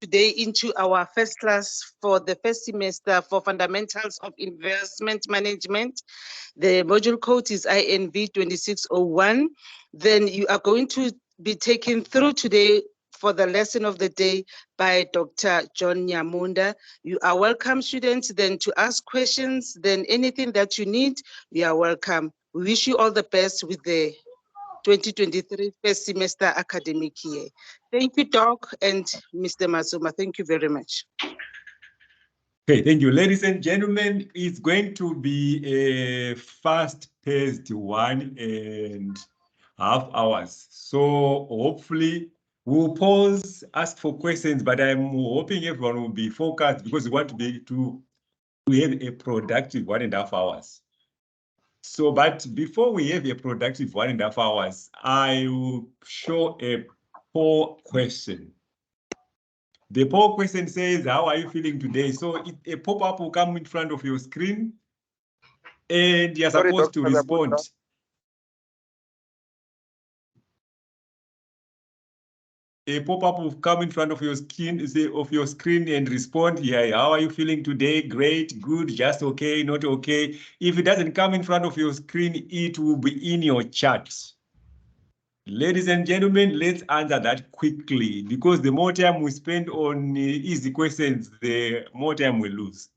today into our first class for the first semester for Fundamentals of Investment Management. The module code is INV2601. Then you are going to be taken through today for the lesson of the day by Dr. John Nyamunda. You are welcome, students, then to ask questions, then anything that you need, you are welcome. We wish you all the best with the 2023 first semester academic year. Thank you, Doc, and Mr. Mazuma. Thank you very much. Okay, thank you. Ladies and gentlemen, it's going to be a fast-paced 1.5 hours. So hopefully we'll pause, ask for questions, but I'm hoping everyone will be focused because we want to be to have a productive 1.5 hours. So, but before we have a productive 1.5 hours, I will show a poll question. The poll question says, how are you feeling today? So a pop-up will come in front of your screen and you're supposed to respond. A pop-up will come in front of your screen and respond. Yeah, how are you feeling today? Great, good, just okay, not okay. If it doesn't come in front of your screen, it will be in your chat. Ladies and gentlemen, let's answer that quickly because the more time we spend on easy questions, the more time we lose.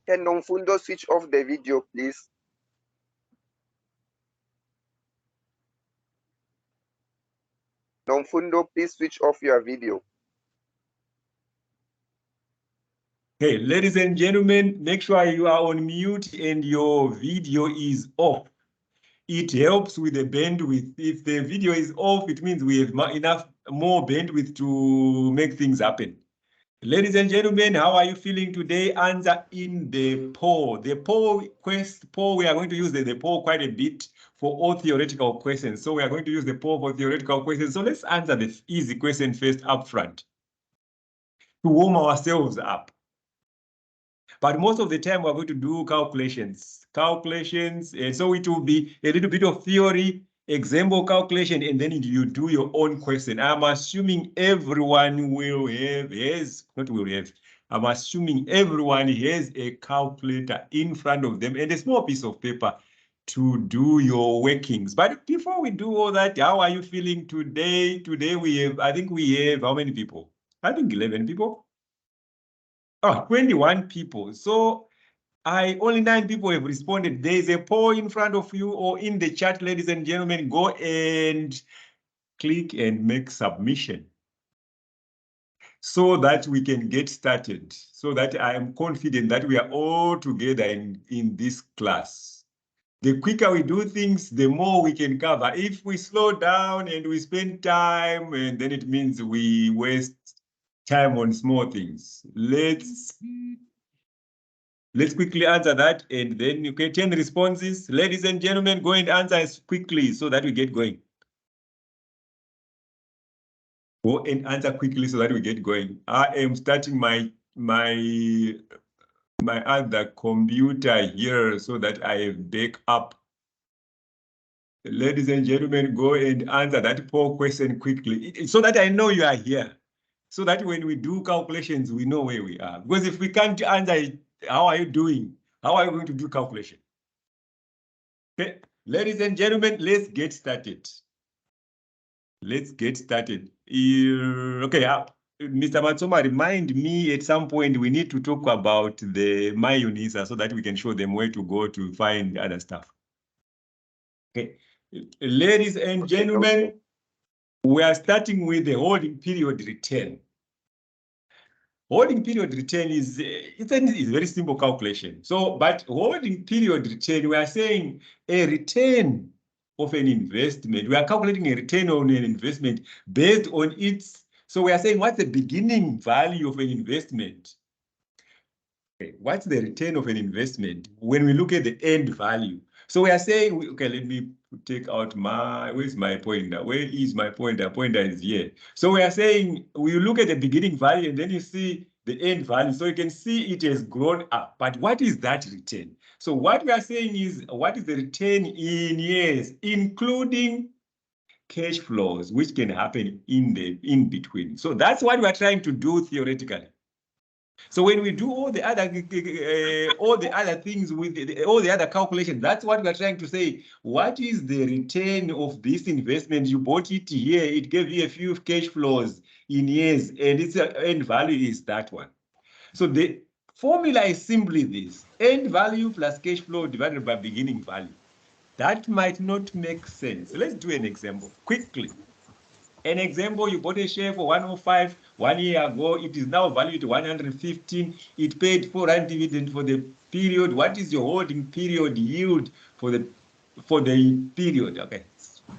Can Nomfundo switch off the video, please? Nomfundo, please switch off your video. Hey, ladies and gentlemen, make sure you are on mute and your video is off. It helps with the bandwidth. If the video is off, it means we have enough more bandwidth to make things happen. Ladies and gentlemen, how are you feeling today? Answer in the poll. The poll, we are going to use the poll quite a bit for all theoretical questions. So we are going to use the poll for theoretical questions. So let's answer the easy question first up front to warm ourselves up. But most of the time we're going to do calculations, and so it will be a little bit of theory, example calculation, and then you do your own question. I'm assuming everyone I'm assuming everyone has a calculator in front of them and a small piece of paper to do your workings. But before we do all that, how are you feeling today? Today I think we have how many people? I think 11 people. Oh, 21 people. So only 9 people have responded. There's a poll in front of you or in the chat, ladies and gentlemen. Go and click and make submission so that we can get started, so that I am confident that we are all together in this class. The quicker we do things, the more we can cover. If we slow down and we spend time, and then it means we waste time on small things. Let's quickly answer that, and then you can 10 responses. Ladies and gentlemen, go and answer as quickly so that we get going. Go and answer quickly so that we get going. I am starting my other computer here so that I have backup. Ladies and gentlemen, go and answer that poll question quickly so that I know you are here. So that when we do calculations, we know where we are. Because if we can't answer it, how are you doing? How are you going to do calculation? Okay, ladies and gentlemen, let's get started. Let's get started. Okay, Mr. Matsoma, remind me at some point we need to talk about the MyUnisa so that we can show them where to go to find other stuff. Okay, ladies and gentlemen, we are starting with the holding period return. Holding period return is it's a very simple calculation. So, but holding period return, we are saying a return of an investment. We are calculating a return on an investment based on its. So we are saying what's the beginning value of an investment? Okay, what's the return of an investment when we look at the end value? So we are saying, okay, let me take out where's my pointer? Where is my pointer? Pointer is here. So we are saying, we look at the beginning value and then you see the end value. So you can see it has grown up. But what is that return? So what we are saying is, what is the return in years, including cash flows which can happen in between. So that's what we are trying to do theoretically. So when we do all the other things with all the other calculations, that's what we're trying to say. What is the return of this investment? You bought it here, it gave you a few cash flows in years, and its end value is that one. So the formula is simply this: end value plus cash flow divided by beginning value. That might not make sense. Let's do an example quickly. An example, you bought a share for 105 1 year ago. It is now valued at 115. It paid 4 rand dividend for the period. What is your holding period yield for the period? Okay.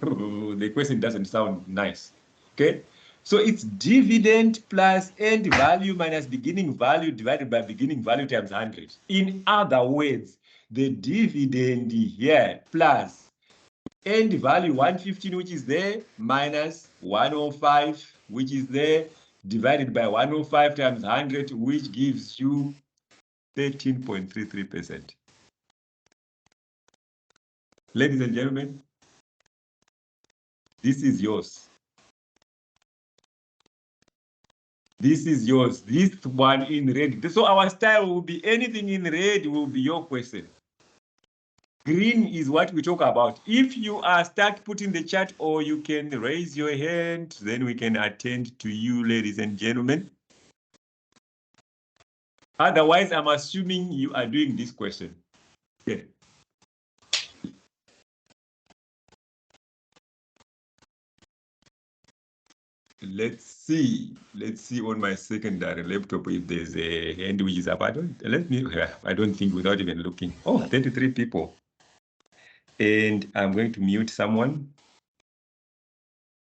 The question doesn't sound nice. Okay. So it's dividend plus end value minus beginning value divided by beginning value times 100. In other words, the dividend here plus end value 115, which is there, minus 105, which is there, divided by 105 times 100, which gives you 13.33%. Ladies and gentlemen, this is yours. This is yours. This one in red. So our style will be anything in red will be your question. Green is what we talk about. If you are stuck, put in the chat, or you can raise your hand, then we can attend to you, ladies and gentlemen. Otherwise, I'm assuming you are doing this question. Okay. Let's see on my secondary laptop if there's a hand which is up. I don't think without even looking. Oh, 33 people. And I'm going to mute someone.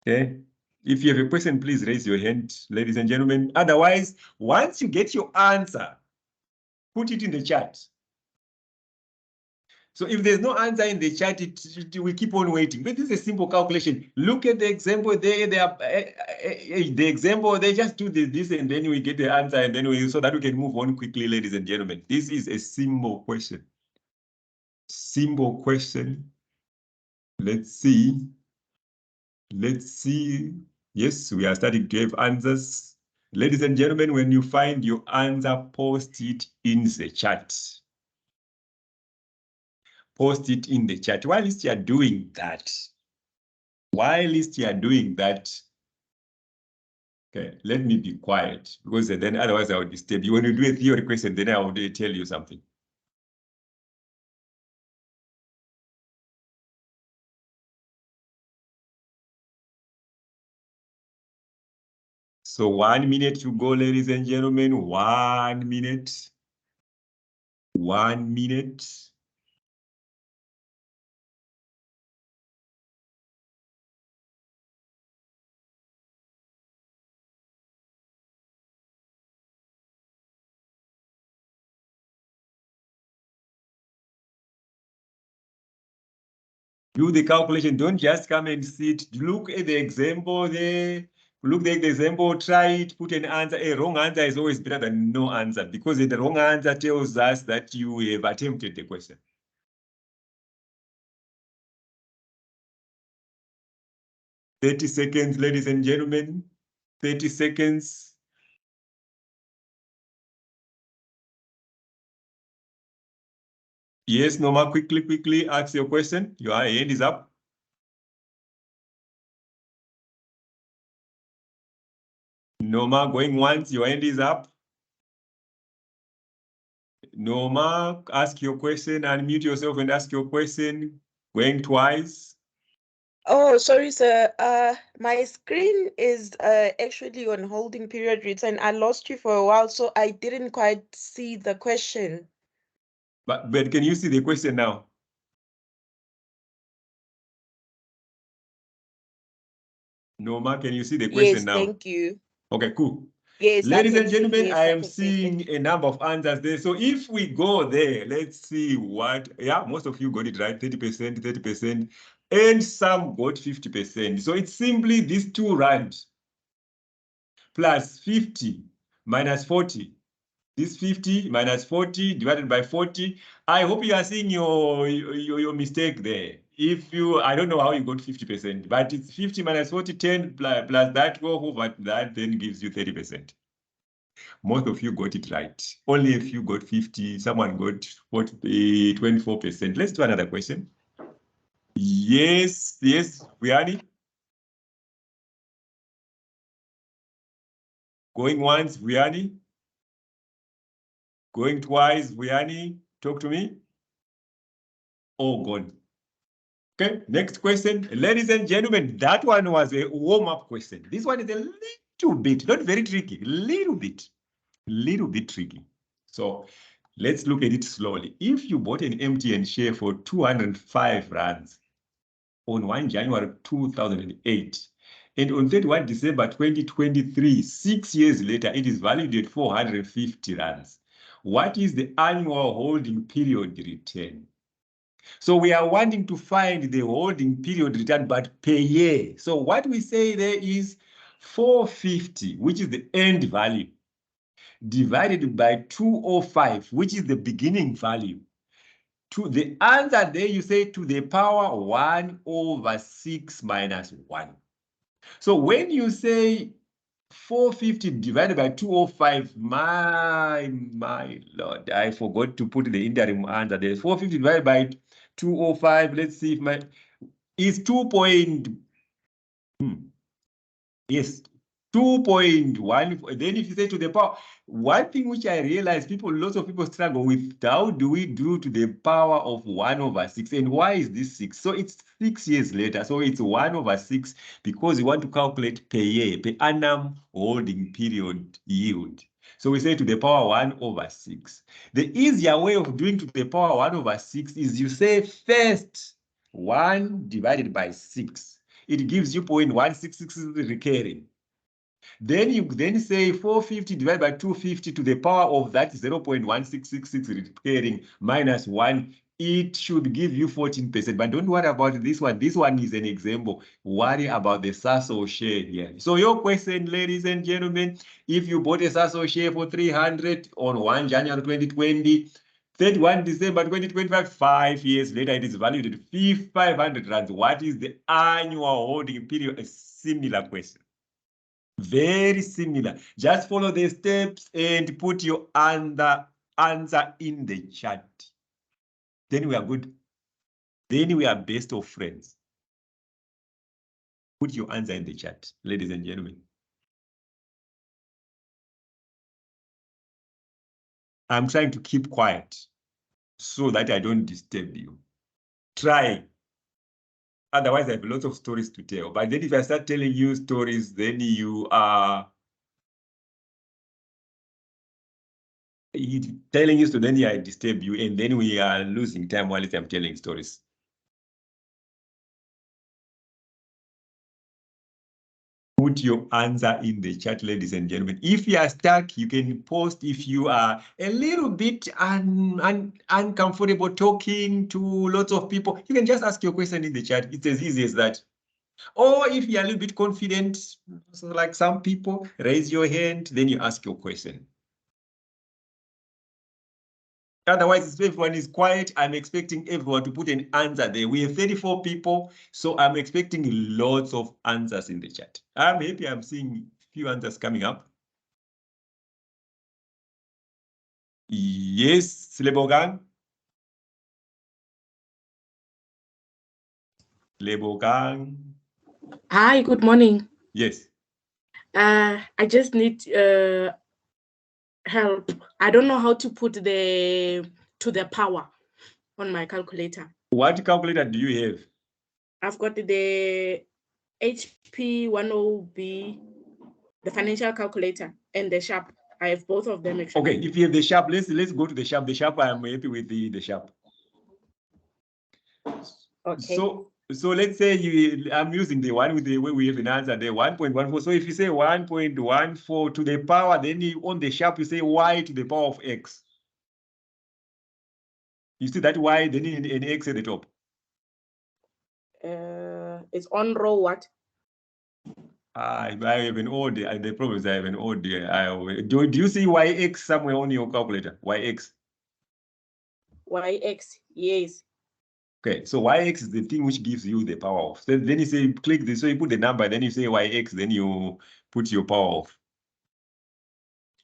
Okay. If you have a question, please raise your hand, ladies and gentlemen. Otherwise, once you get your answer, put it in the chat. So if there's no answer in the chat, we keep on waiting. But this is a simple calculation. Look at the example there. The example, they just do this and then we get the answer, and then so that we can move on quickly, ladies and gentlemen. This is a simple question. Simple question. Let's see. Let's see. Yes, we are starting to have answers. Ladies and gentlemen, when you find your answer, post it in the chat. Post it in the chat. While you are doing that, okay, let me be quiet, because then otherwise I will disturb you. When you do a theory question, then I will tell you something. So 1 minute to go, ladies and gentlemen. 1 minute. 1 minute. Do the calculation. Don't just come and sit. Look at the example there. Look at the example, try it, put an answer. A wrong answer is always better than no answer, because the wrong answer tells us that you have attempted the question. "30 seconds, ladies and gentlemen. 30 seconds. Yes, Norma, quickly ask your question. Your hand is up. Norma, going once, your hand is up. Norma, ask your question, unmute yourself and ask your question. Going twice. Oh, sorry, sir. My screen is actually on holding period return. I lost you for a while, so I didn't quite see the question. But can you see the question now? Norma, can you see the question now? Yes, thank you. Okay, cool. Yes, Ladies I and can see. gentlemen, Yes, I I am can see. seeing a number of answers there. So if we go there, let's see what, yeah, most of you got it right, 30%, 30%, and some got 50%. So it's simply these 2 rand plus 50 minus 40. This 50 minus 40 divided by 40. I hope you are seeing your mistake there. if you, I don't know how you got 50%, but it's 50 minus 40, 10 plus that, go over that, then gives you 30%. Most of you got it right. Only if you got 50, someone got 40, 24%. Let's do another question. Yes, Vianney. Going once, Vianney. Going twice, Vianney. Talk to me. Oh, God. Okay, next question. Ladies and gentlemen, that one was a warm-up question. This one is a little bit, not very tricky, little bit tricky. So let's look at it slowly. If you bought an MTN share for 205 rands on 1 January 2008, and on 31 December 2023, 6 years later, it is valued at 450 rands. What is the annual holding period return? So we are wanting to find the holding period return, but per year. So what we say there is 450, which is the end value, divided by 205, which is the beginning value. To the answer there, you say to the power 1/6 minus 1. So when you say 450 divided by 205, my Lord, I forgot to put the interim answer there. 450 divided by 205, let's see if my, is 2. Yes, 2.1. Then if you say to the power, one thing which I realize lots of people struggle with, how do we do to the power of 1/6? And why is this 6? So it's 6 years later. So it's 1/6 because we want to calculate per year, per annum holding period yield. So we say to the power 1/6. The easier way of doing to the power 1/6 is you say first 1 divided by 6. It gives you 0.166 recurring. Then you say 450 divided by 250 to the power of that 0.1666 recurring minus 1. It should give you 14%. But don't worry about this one. This one is an example. Worry about the Sasso share here. So your question, ladies and gentlemen, if you bought a Sasso share for 300 on 1 January 2020, 31 December 2025, 5 years later, it is valued at 500 rands. What is the annual holding period? A similar question. Very similar. Just follow the steps and put your answer in the chat. Then we are good. Then we are best of friends. Put your answer in the chat, ladies and gentlemen. I'm trying to keep quiet so that I don't disturb you. Try. Otherwise, I have lots of stories to tell. But then if I start telling you stories, then you are telling you so then I disturb you, and then we are losing time while I'm telling stories. Put your answer in the chat, ladies and gentlemen. If you are stuck, you can post. If you are a little bit uncomfortable talking to lots of people, you can just ask your question in the chat. It's as easy as that. Or if you're a little bit confident, so like some people, raise your hand, then you ask your question. Otherwise, if everyone is quiet, I'm expecting everyone to put an answer there. We have 34 people, so I'm expecting lots of answers in the chat. I'm happy I'm seeing a few answers coming up. Yes, Lebogang. Lebogang. Hi, good morning. Yes. I just need help. I don't know how to put the to the power on my calculator. What calculator do you have? I've got the HP10B, the financial calculator, and the Sharp. I have both of them actually. Okay, if you have the Sharp, let's go to the Sharp. The Sharp, I'm happy with the Sharp. Okay. So let's say I'm using the one with the way we have an answer there, 1.14. So if you say 1.14 to the power, then on the Sharp, you say y to the power of x. You see that y, then an x at the top. It's on row what? I have an odd, the problem is I have an odd. Do you see yx somewhere on your calculator? Yx. YX, yes. Okay, so YX is the thing which gives you the power off. So then you say click this, so you put the number, then you say YX, then you put your power off.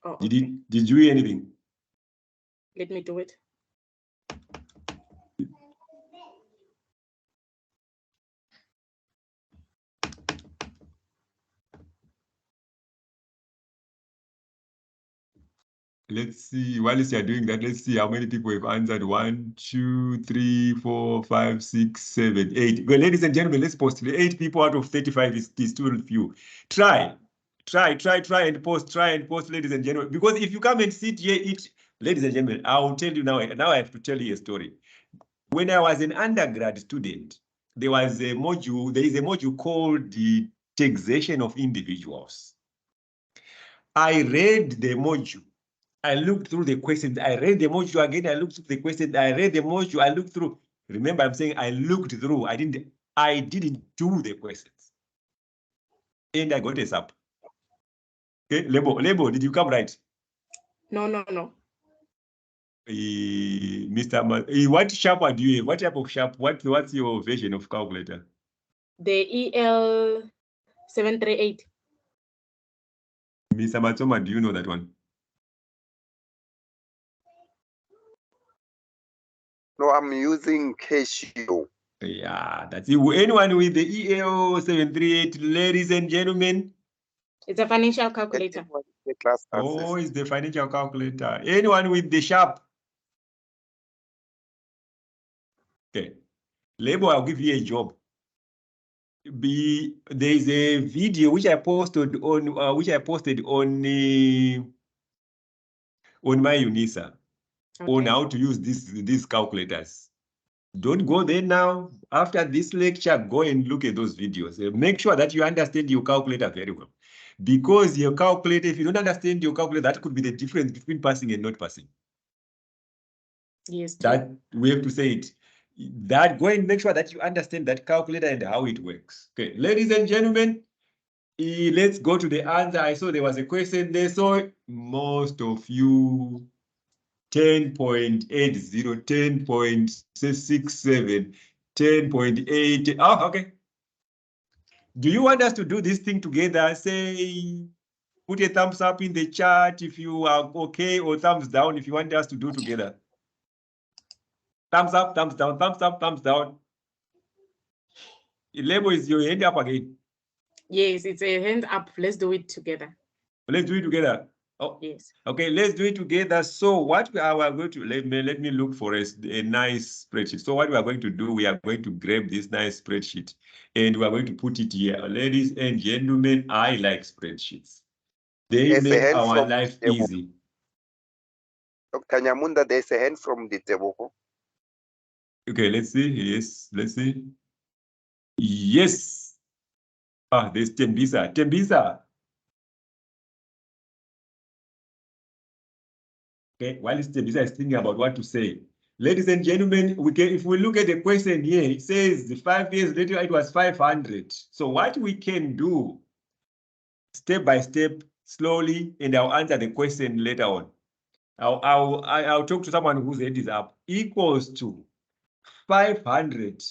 Oh, okay. Did you hear anything? Let me do it. Let's see, while you're doing that, let's see how many people have answered. 1, 2, 3, 4, 5, 6, 7, 8. Well, ladies and gentlemen, let's post. 8 people out of 35 is still few. Try and post, ladies and gentlemen. Because if you come and sit here, ladies and gentlemen, I will tell you now I have to tell you a story. When I was an undergrad student, there is a module called the taxation of individuals. I read the module. I looked through the questions. I read the module again. I looked through the questions. I read the module. I looked through. Remember, I'm saying I looked through. I didn't do the questions. And I got a sub. Okay, Lebo, did you come right? No. Mr. What sharp do you have? What type of sharp? What's your version of calculator? The EL738. Mr. Matsoma, do you know that one? No, I'm using Casio. Yeah, that's it. Anyone with the EL738, ladies and gentlemen? It's a financial calculator. The class Oh, access. it's the financial calculator. Anyone with the sharp? Okay. Label, I'll give you a job. There's a video which I posted on MyUnisa on how to use these calculators. Don't go there now. After this lecture, go and look at those videos. Make sure that you understand your calculator very well. Because your calculator, if you don't understand your calculator, that could be the difference between passing and not passing. Yes. That we have to say it. That go and make sure that you understand that calculator and how it works. Okay, ladies and gentlemen, let's go to the answer. I saw there was a question there. So most of you 10.80, 10.67, 10.8. Oh, okay. Do you want us to do this thing together? Say, put a thumbs up in the chat if you are okay, or thumbs down if you want us to do together. Thumbs up, thumbs down, thumbs up, thumbs down. Label is your hand up again. Yes, it's a hand up. Let's do it together. Let's do it together. Oh, yes. Okay, let's do it together. So what we are going to, let me look for a nice spreadsheet. So what we are going to do, we are going to grab this nice spreadsheet and we are going to put it here. Ladies and gentlemen, I like spreadsheets. They There's a make hand our from life the table. easy. Dr. Nyamunda, there's a hand from the table. Okay, let's see. Yes, let's see. Yes. Ah, there's Tembisa. Tembisa. Okay, while Tembisa is thinking about what to say. Ladies and gentlemen, if we look at the question here, it says 5 years later it was 500. So what we can do, step by step, slowly, and I'll answer the question later on. I'll talk to someone whose head is up. Equals to 500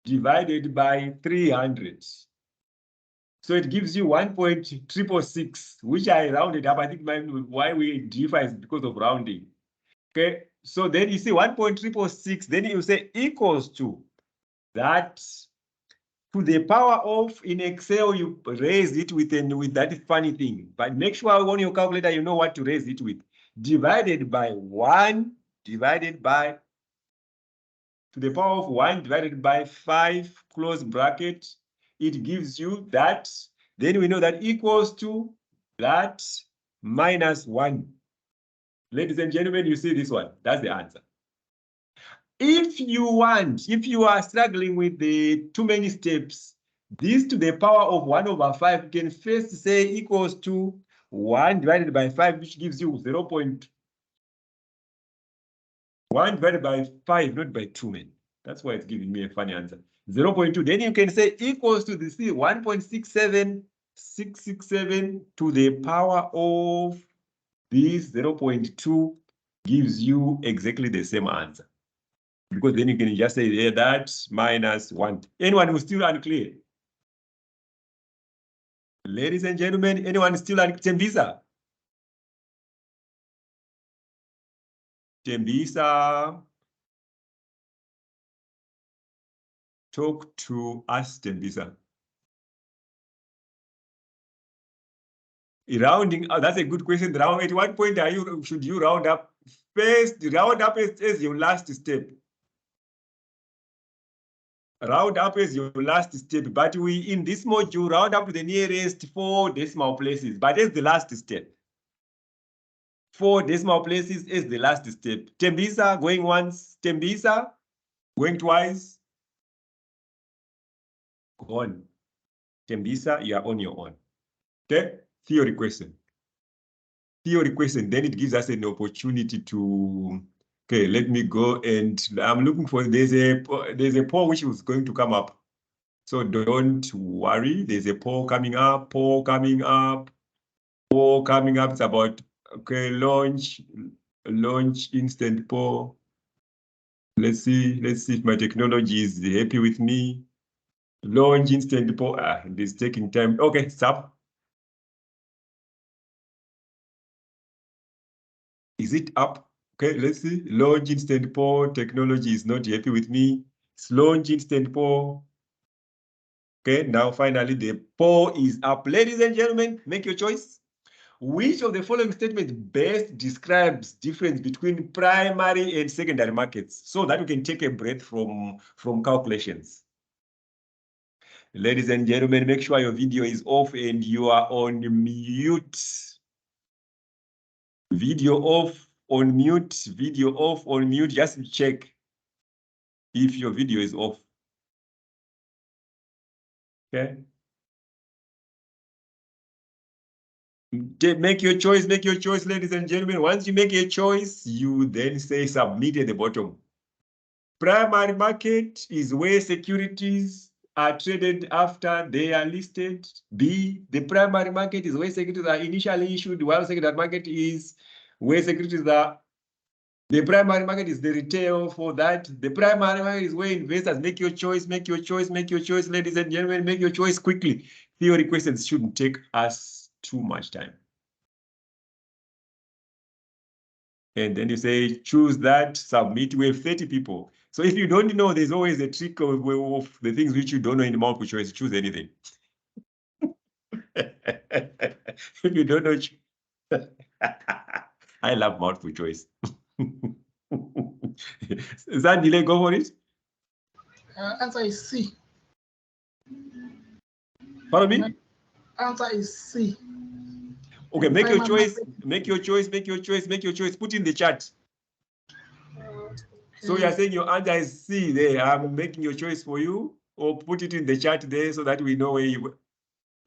divided by 300. So it gives you 1.666, which I rounded up. I think why we differ is because of rounding. Okay, so then you see 1.666, then you say equals to that to the power of, in Excel, you raise it with that funny thing. But make sure on your calculator, you know what to raise it with. Divided by 1, divided by, to the power of 1 divided by 5, close bracket, it gives you that. Then we know that equals to that minus 1. Ladies and gentlemen, you see this one. That's the answer. If you are struggling with the too many steps, this to the power of 1/5, you can first say equals to 1 divided by 5, which gives you 0.1 divided by 5, not by 2, man. That's why it's giving me a funny answer. 0.2. Then you can say equals to this 1.67667 to the power of this 0.2 gives you exactly the same answer. Because then you can just say, yeah, that minus 1. Anyone who's still unclear? Ladies and gentlemen, anyone still unclear? Tembisa? Tembisa? Talk to us, Tembisa. Rounding, that's a good question. At what point should you round up? First, round up as your last step. Round up as your last step, but we in this module round up to the nearest 4 decimal places, but as the last step. 4 decimal places is the last step. Tembisa going once, Tembisa going twice, gone. Tembisa, you are on your own. Okay, theory question. Theory question, then it gives us an opportunity to, okay, let me go and I'm looking for, there's a poll which was going to come up. So don't worry, there's a poll coming up, poll coming up. It's about, okay, launch instant poll. Let's see if my technology is happy with me. Launch instant poll, it is taking time. Okay, stop. Is it up? Okay, let's see. Launch instant poll, technology is not happy with me. It's launch instant poll. Okay, now finally the poll is up. Ladies and gentlemen, make your choice. Which of the following statements best describes difference between primary and secondary markets so that we can take a breath from calculations? Ladies and gentlemen, make sure your video is off and you are on mute. Video off, on mute, video off, on mute. Just check if your video is off. Okay. Make your choice, ladies and gentlemen. Once you make a choice, you then say submit at the bottom. Primary market is where securities are traded after they are listed. B, the primary market is where securities are initially issued, while secondary market is where securities are. The primary market is the retail for that. The primary market is where investors make your choice, ladies and gentlemen, make your choice quickly. Theory questions shouldn't take us too much time. And then you say, choose that, submit. We have 30 people. So if you don't know, there's always a trick of the things which you don't know in multiple choice. Choose anything. If you don't know, I love multiple choice. Is that delay? Go for it. Answer is C. Pardon me? Answer is C. Okay, make your choice. Make your choice. Put in the chat. So you are saying your answer is C there. I'm making your choice for you, or put it in the chat there so that we know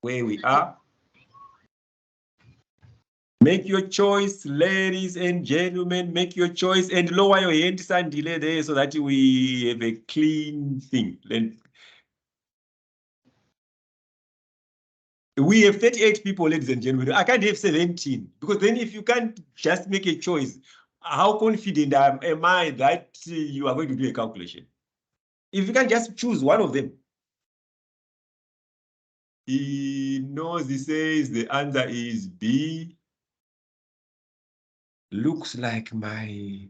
where we are. Make your choice, ladies and gentlemen, make your choice and lower your hands and delay there so that we have a clean thing. Then we have 38 people, ladies and gentlemen. I can't have 17 because then if you can't just make a choice, how confident am I that you are going to do a calculation? If you can just choose one of them. He knows, he says the answer is B. Looks like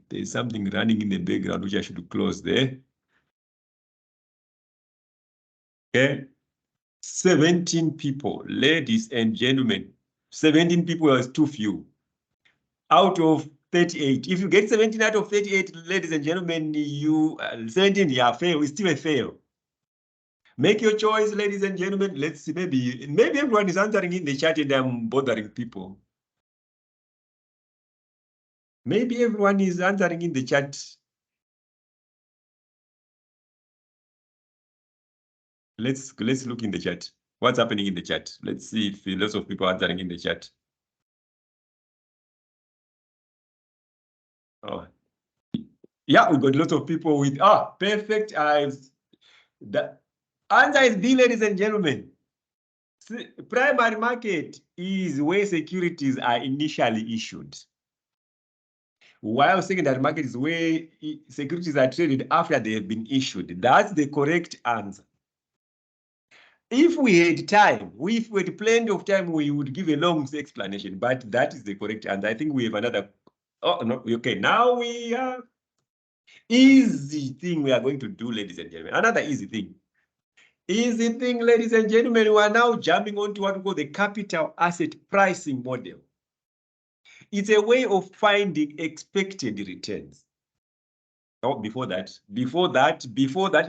there's something running in the background which I should close there. Okay. 17 people, ladies and gentlemen. 17 people is too few. Out of 38. If you get 17 out of 38, ladies and gentlemen, you 17, yeah, fail. It's still a fail. Make your choice, ladies and gentlemen. Let's see, maybe everyone is answering in the chat and I'm bothering people. Maybe everyone is answering in the chat. Let's look in the chat. What's happening in the chat? Let's see if lots of people are answering in the chat. Oh, yeah, we got lots of people with perfect. The answer is B, ladies and gentlemen. Primary market is where securities are initially issued, while secondary market is where securities are traded after they have been issued. That's the correct answer. If we had time, if we had plenty of time, we would give a long explanation, but that is the correct answer. I think we have another. Oh, no, okay. Now we are easy thing we are going to do, ladies and gentlemen. Another easy thing. Easy thing, ladies and gentlemen, we are now jumping onto what we call the capital asset pricing model. It's a way of finding expected returns. Oh, before that,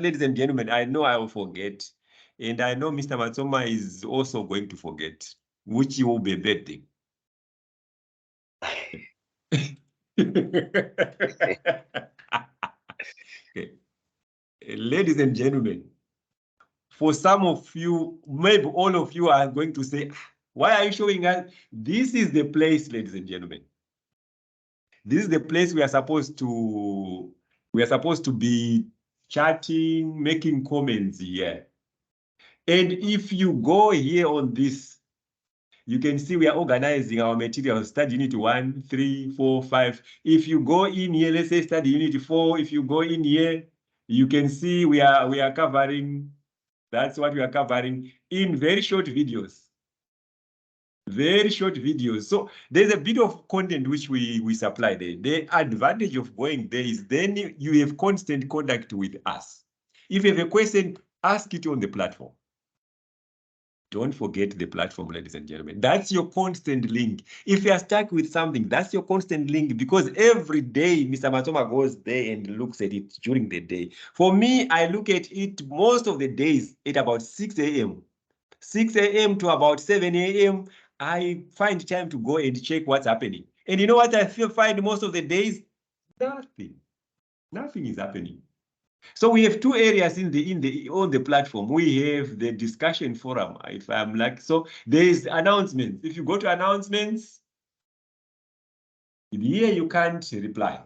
ladies and gentlemen, I know I will forget. And I know Mr. Matsoma is also going to forget, which will be a bad thing. Okay. Ladies and gentlemen, for some of you, maybe all of you are going to say, why are you showing us? This is the place, ladies and gentlemen. This is the place we are supposed to be chatting, making comments here. And if you go here on this, you can see we are organizing our materials, study unit 1, 3, 4, 5. If you go in here, let's say study unit 4, if you go in here, you can see we are covering, that's what we are covering in very short videos. Very short videos. So there's a bit of content which we supply there. The advantage of going there is then you have constant contact with us. If you have a question, ask it on the platform. Don't forget the platform, ladies and gentlemen. That's your constant link. If you are stuck with something, that's your constant link, because every day Mr. Matsoma goes there and looks at it during the day. For me, I look at it most of the days at about 6 a.m. 6 a.m. to about 7 a.m. I find time to go and check what's happening. And you know what I find most of the days? Nothing. Nothing is happening. So we have two areas on the platform. We have the discussion forum. If I'm like, so there's announcements. If you go to announcements, here you can't reply.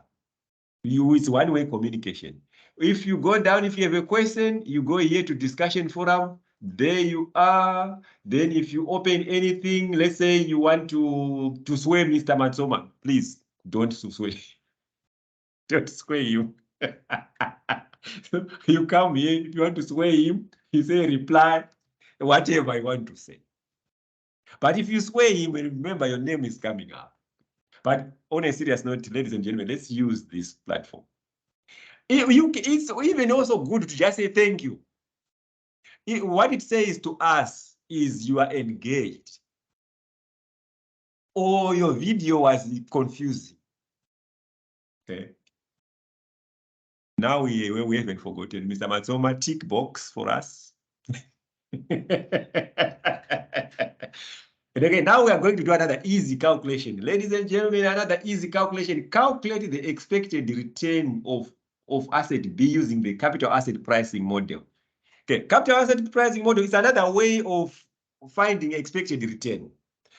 It's one-way communication. If you go down, if you have a question, you go here to discussion forum. There you are. Then if you open anything, let's say you want to sway Mr. Matsoma, please don't sway. Don't sway him. You come here, if you want to sway him, you say reply, whatever I want to say. But if you sway him, remember your name is coming up. But on a serious note, ladies and gentlemen, let's use this platform. It's even also good to just say thank you. What it says to us is you are engaged, or your video was confusing. Okay. Now we haven't forgotten. Mr. Matsoma, tick box for us. And again, now we are going to do another easy calculation. Ladies and gentlemen, another easy calculation. Calculate the expected return of asset B using the capital asset pricing model. Okay, capital asset pricing model is another way of finding expected return.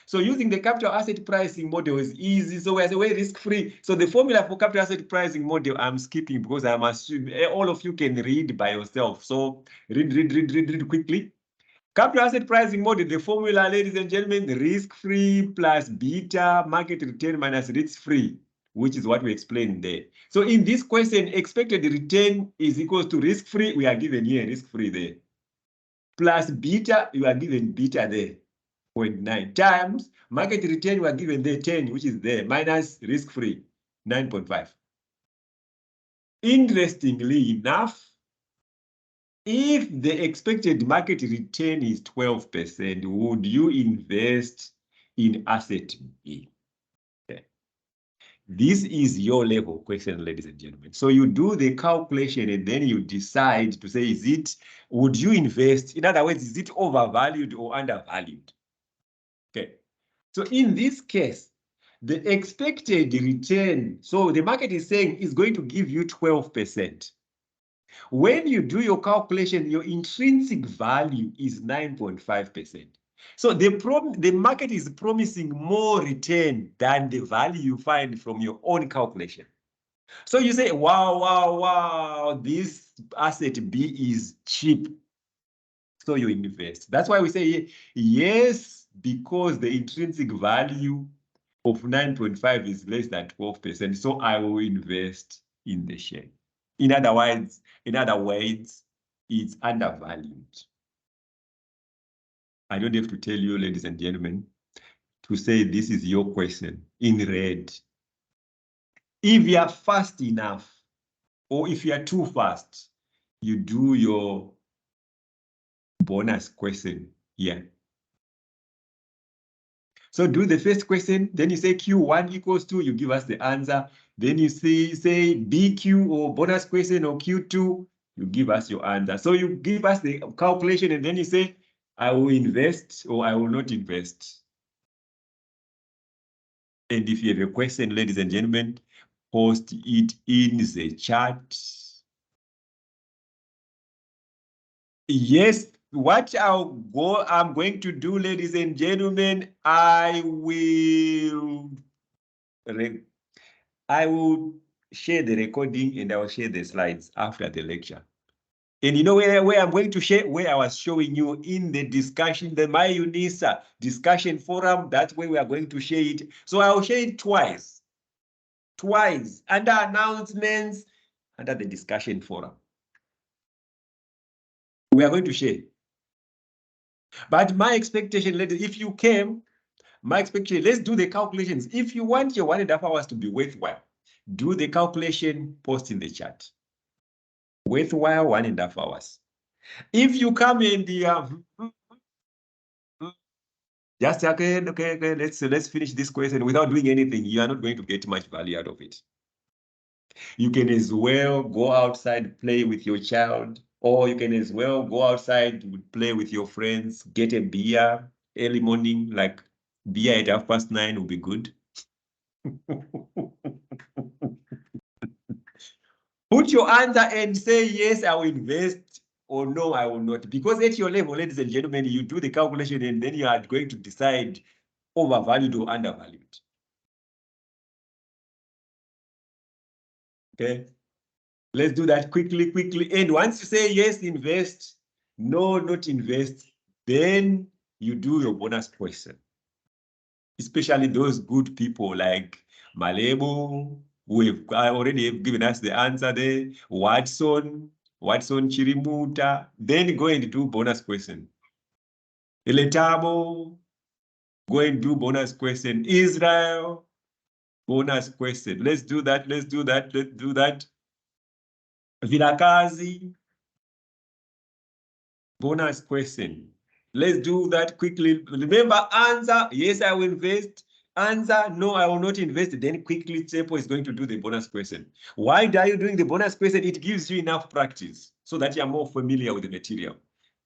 So using the capital asset pricing model is easy. So as a way risk-free. So the formula for capital asset pricing model, I'm skipping because I'm assuming all of you can read by yourself. So read quickly. Capital asset pricing model, the formula, ladies and gentlemen, risk-free plus beta market return minus risk-free, which is what we explained there. So in this question, expected return is equal to risk-free. We are given here risk-free there. Plus beta, you are given beta there, 0.9 times market return, we are given there 10, which is there, minus risk-free, 9.5. Interestingly enough, if the expected market return is 12%, would you invest in asset B? Okay. This is your level question, ladies and gentlemen. So you do the calculation and then you decide to say, would you invest? In other words, is it overvalued or undervalued? Okay. So in this case, the expected return, so the market is saying is going to give you 12%. When you do your calculation, your intrinsic value is 9.5%. So the market is promising more return than the value you find from your own calculation. So you say, wow, this asset B is cheap. So you invest. That's why we say yes, because the intrinsic value of 9.5 is less than 12%. So I will invest in the share. In other words, it's undervalued. I don't have to tell you, ladies and gentlemen, to say this is your question in red. If you are fast enough, or if you are too fast, you do your bonus question here. So do the first question, then you say Q1 equals 2, you give us the answer. Then you say BQ or bonus question or Q2, you give us your answer. So you give us the calculation and then you say, I will invest or I will not invest. And if you have a question, ladies and gentlemen, post it in the chat. Yes, what I'm going to do, ladies and gentlemen, I will share the recording and I will share the slides after the lecture. And you know where I'm going to share, where I was showing you in the discussion, the MyUnisa discussion forum, that's where we are going to share it. So I will share it twice, under announcements, under the discussion forum. We are going to share. But my expectation, ladies, if you came, my expectation, let's do the calculations. If you want your 1.5 hours to be worthwhile, do the calculation, post in the chat. Worthwhile 1.5 hours. If you come in the just okay, let's finish this question without doing anything, you are not going to get much value out of it. You can as well go outside, play with your child, or you can as well go outside, play with your friends, get a beer early morning, like beer at 9:30 will be good. Put your answer and say, yes, I will invest, or no, I will not. Because at your level, ladies and gentlemen, you do the calculation and then you are going to decide overvalued or undervalued. Okay, let's do that quickly. And once you say yes, invest, no, not invest, then you do your bonus question. Especially those good people like Malebo, who have already given us the answer there, Watson Chirimuta, then go and do bonus question. Eletabo, go and do bonus question. Israel, bonus question. Let's do that. Vilakazi, bonus question. Let's do that quickly. Remember, answer, yes, I will invest. Answer, no, I will not invest. Then quickly, Tsepo is going to do the bonus question. Why are you doing the bonus question? It gives you enough practice so that you're more familiar with the material.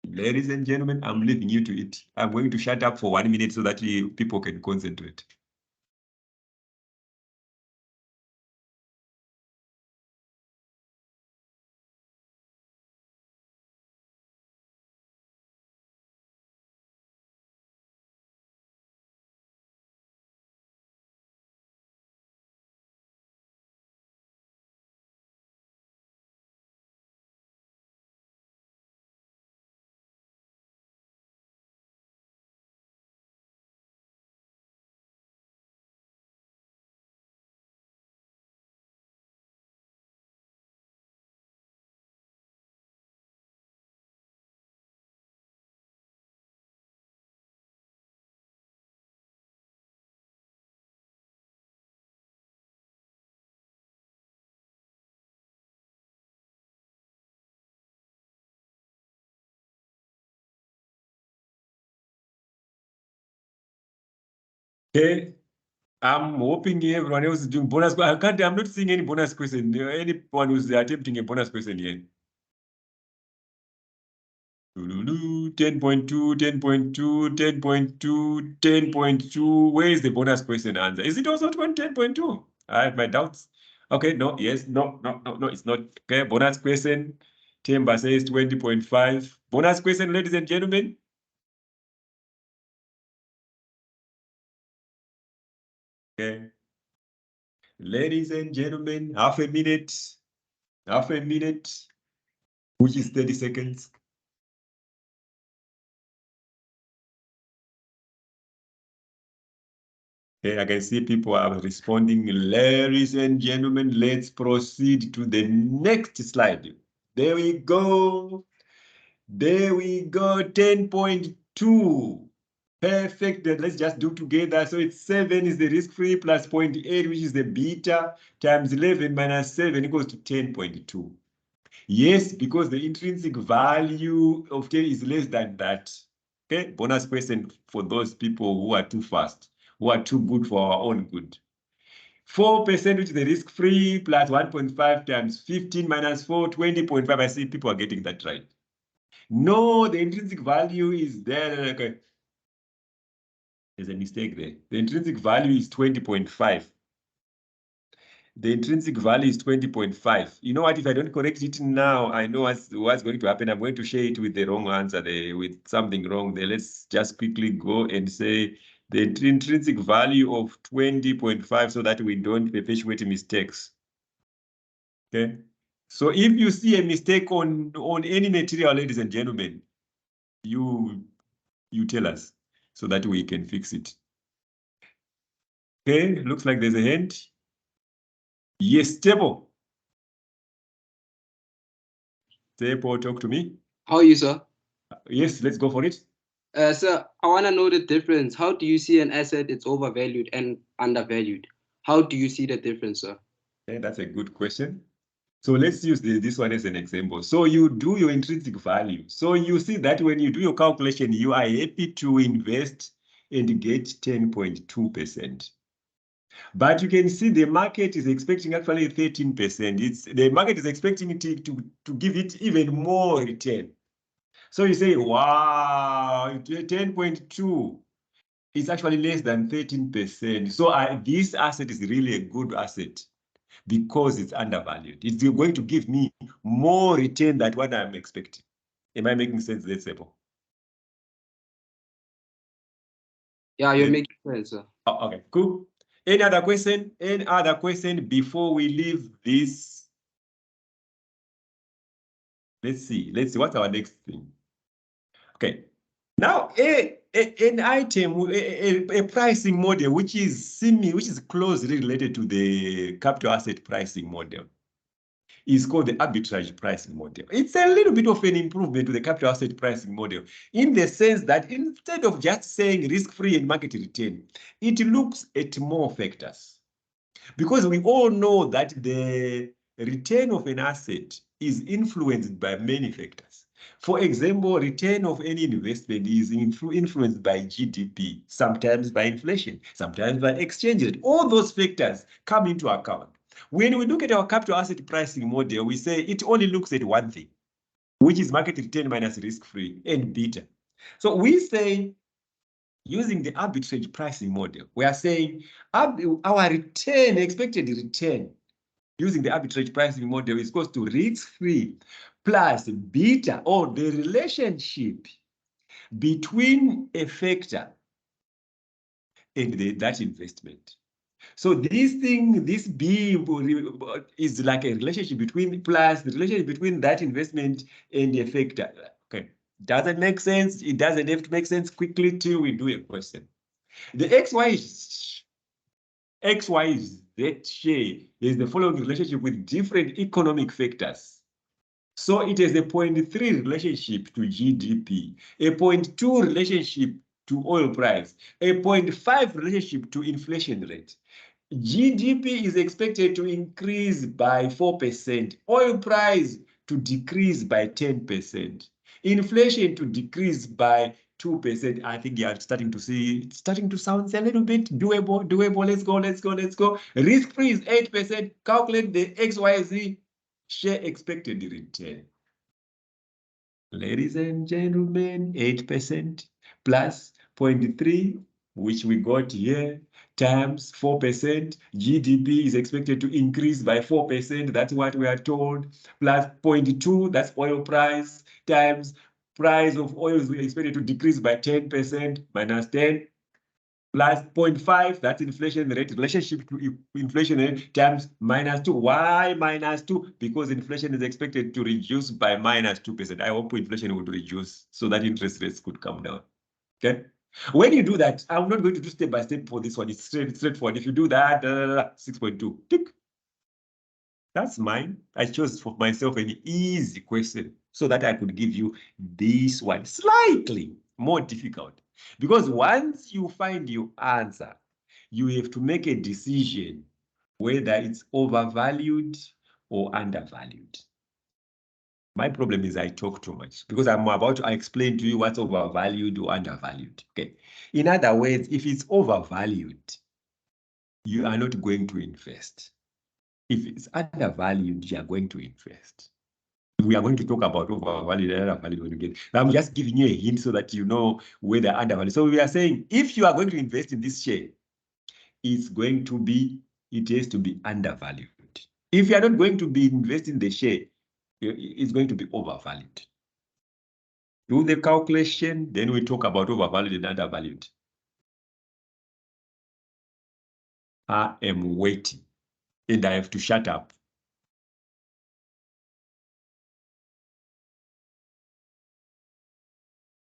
Ladies and gentlemen, I'm leaving you to it. I'm going to shut up for 1 minute so that people can concentrate. Okay. I'm hoping everyone else is doing bonus. I'm not seeing any bonus question. Anyone who's attempting a bonus question here. 10.2, 10.2, 10.2, 10.2. Where is the bonus question answer? Is it also 10.2? I have my doubts. Okay, no, yes, no, it's not. Okay, bonus question. Timber says 20.5. Bonus question, ladies and gentlemen. Okay. Ladies and gentlemen, half a minute, which is 30 seconds. Okay, I can see people are responding. Ladies and gentlemen, let's proceed to the next slide. There we go. There we go, 10.2. Perfect. Then let's just do together. So it's 7 is the risk-free plus 0.8, which is the beta, times 11 minus 7 equals to 10.2. Yes, because the intrinsic value of 10 is less than that. Okay, bonus question for those people who are too fast, who are too good for our own good. 4%, which is the risk-free, plus 1.5 times 15 minus 4, 20.5. I see people are getting that right. No, the intrinsic value is there. Okay. There's a mistake there. The intrinsic value is 20.5. The intrinsic value is 20.5. You know what? If I don't correct it now, I know what's going to happen. I'm going to share it with the wrong answer, with something wrong there. Let's just quickly go and say the intrinsic value of 20.5 so that we don't perpetuate mistakes. Okay. So if you see a mistake on any material, ladies and gentlemen, you tell us so that we can fix it. Okay, looks like there's a hand. Yes, Tebo. Tebo, talk to me. How are you, sir? Yes, let's go for it. Sir, I want to know the difference. How do you see an asset it's overvalued and undervalued? How do you see the difference, sir? Okay, that's a good question. So let's use this one as an example. So you do your intrinsic value. So you see that when you do your calculation, you are happy to invest and get 10.2%. But you can see the market is expecting actually 13%. The market is expecting it to give it even more return. So you say, wow, 10.2 is actually less than 13%. So this asset is really a good asset because it's undervalued. It's going to give me more return than what I'm expecting. Am I making sense, let's say? Yeah, you're making sense, sir. Oh, okay, cool. Any other question? Any other question before we leave this? Let's see. What's our next thing? Okay. Now, an item, a pricing model which is closely related to the capital asset pricing model is called the arbitrage pricing model. It's a little bit of an improvement to the capital asset pricing model in the sense that instead of just saying risk-free and market return, it looks at more factors. Because we all know that the return of an asset is influenced by many factors. For example, return of any investment is influenced by GDP, sometimes by inflation, sometimes by exchange rate. All those factors come into account. When we look at our capital asset pricing model, we say it only looks at one thing, which is market return minus risk-free and beta. So we say, using the arbitrage pricing model, we are saying our return, expected return, using the arbitrage pricing model is equal to risk-free plus beta, or the relationship between a factor and that investment. So this B is like a relationship between the relationship between that investment and the factor. Okay, does it make sense? It doesn't have to make sense quickly till we do a question. The XYZ share is the following relationship with different economic factors. So it is a 0.3 relationship to GDP, a 0.2 relationship to oil price, a 0.5 relationship to inflation rate. GDP is expected to increase by 4%, oil price to decrease by 10%, inflation to decrease by 2%. I think you are starting to see, it's starting to sound a little bit doable. Let's go. Risk-free is 8%. Calculate the XYZ share expected return. Ladies and gentlemen, 8% plus 0.3, which we got here, times 4%. GDP is expected to increase by 4%. That's what we are told. Plus 0.2, that's oil price, times price of oil is expected to decrease by 10%, minus 10. Plus 0.5, that's inflation rate, relationship to inflation rate, times minus 2. Why minus 2? Because inflation is expected to reduce by minus 2%. I hope inflation would reduce so that interest rates could come down. Okay? When you do that, I'm not going to do step by step for this one. It's straightforward. If you do that, 6.2, tick. That's mine. I chose for myself an easy question so that I could give you this one slightly more difficult. Because once you find your answer, you have to make a decision whether it's overvalued or undervalued. My problem is I talk too much because I'm about to explain to you what's overvalued or undervalued. Okay. In other words, if it's overvalued, you are not going to invest. If it's undervalued, you are going to invest. We are going to talk about overvalued and undervalued when we get. I'm just giving you a hint so that you know where they're undervalued. So we are saying if you are going to invest in this share, it has to be undervalued. If you are not going to be investing the share, it's going to be overvalued. Do the calculation, then we talk about overvalued and undervalued. I am waiting, and I have to shut up.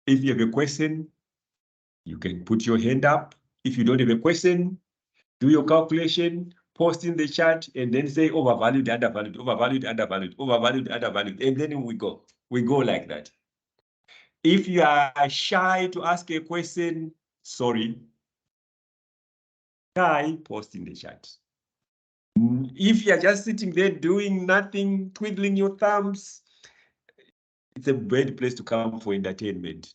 If you have a question, you can put your hand up. If you don't have a question, do your calculation, post in the chat, and then say overvalued, undervalued, overvalued, undervalued, overvalued, undervalued, and then we go. We go like that. If you are shy to ask a question, sorry, post in the chat. If you're just sitting there doing nothing, twiddling your thumbs, it's a bad place to come for entertainment.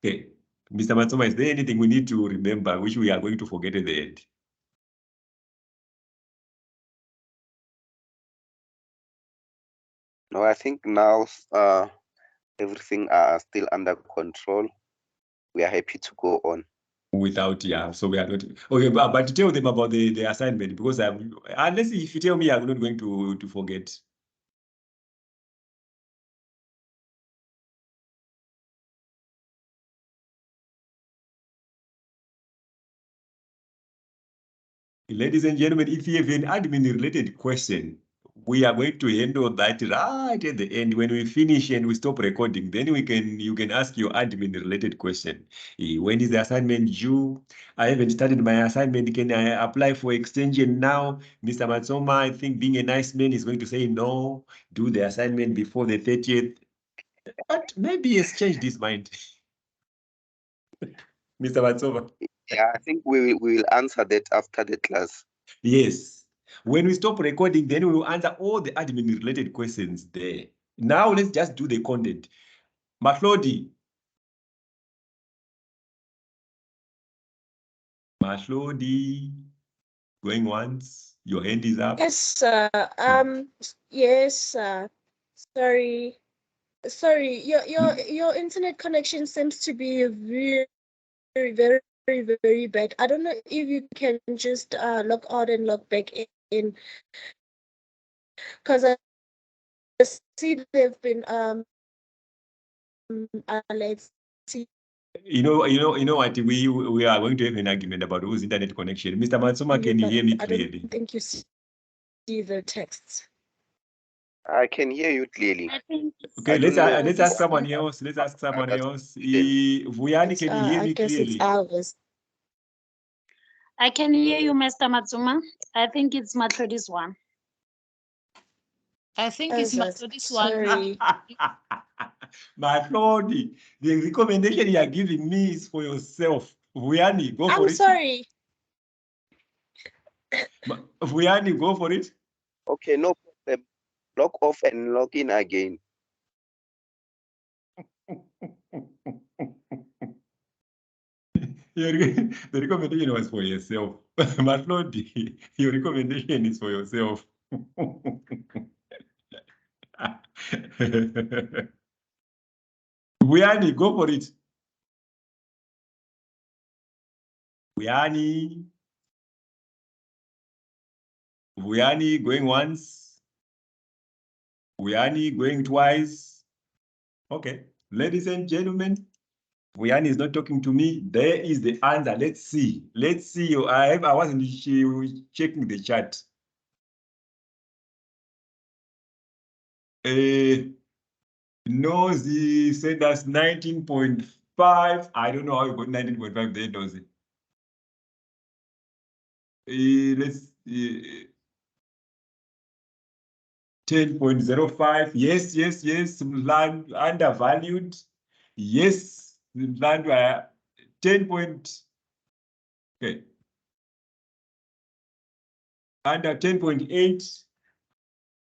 Okay, Mr. Matsoma, is there anything we need to remember which we are going to forget at the end? No, I think now everything are still under control. We are happy to go on. Without, yeah, so we are not okay, but to tell them about the assignment, because unless if you tell me, I'm not going to forget. Ladies and gentlemen, if you have an admin-related question, we are going to handle that right at the end. When we finish and we stop recording, then you can ask your admin-related question. When is the assignment due? I haven't started my assignment. Can I apply for extension now? Mr. Matsoma, I think being a nice man is going to say no. Do the assignment before the 30th. But maybe he has changed his mind. Mr. Matsoma. Yeah, I think we will answer that after the class. Yes. When we stop recording, then we will answer all the admin-related questions there. Now let's just do the content. Mahlodi. Mahlodi. Going once. Your hand is up. Yes, sir. Yes, sir. Sorry. Your internet connection seems to be very bad. I don't know if you can just log out and log back in, because I see they've been let's see. You know what? We are going to have an argument about whose internet connection. Mr. Matsoma, can you hear me clearly? I don't think you see the texts. I can hear you clearly. Okay, let's ask someone else. Let's ask someone else. Vuyani, can you hear me clearly? It's ours. I can hear you, Mr. Matsuma. I think it's Matlodi's one. I think it's Matlodi's one. Sorry. Matlodi, the recommendation you are giving me is for yourself. Vuyani, go for it. I'm sorry. Vuyani, go for it. Okay, no problem. Log off and log in again. The recommendation was for yourself. Matlodi, your recommendation is for yourself. Vuyani, go for it. Vuyani. Vuyani going once. Vuyani going twice. Okay, ladies and gentlemen, Vuyani is not talking to me. There is the answer. Let's see. Let's see. I wasn't checking the chat. Nosy said that's 19.5. I don't know how you got 19.5 there, Nosy. Let's 10.05. Yes, yes, yes. Land undervalued. Yes, land 10 point. Okay. Under 10.8.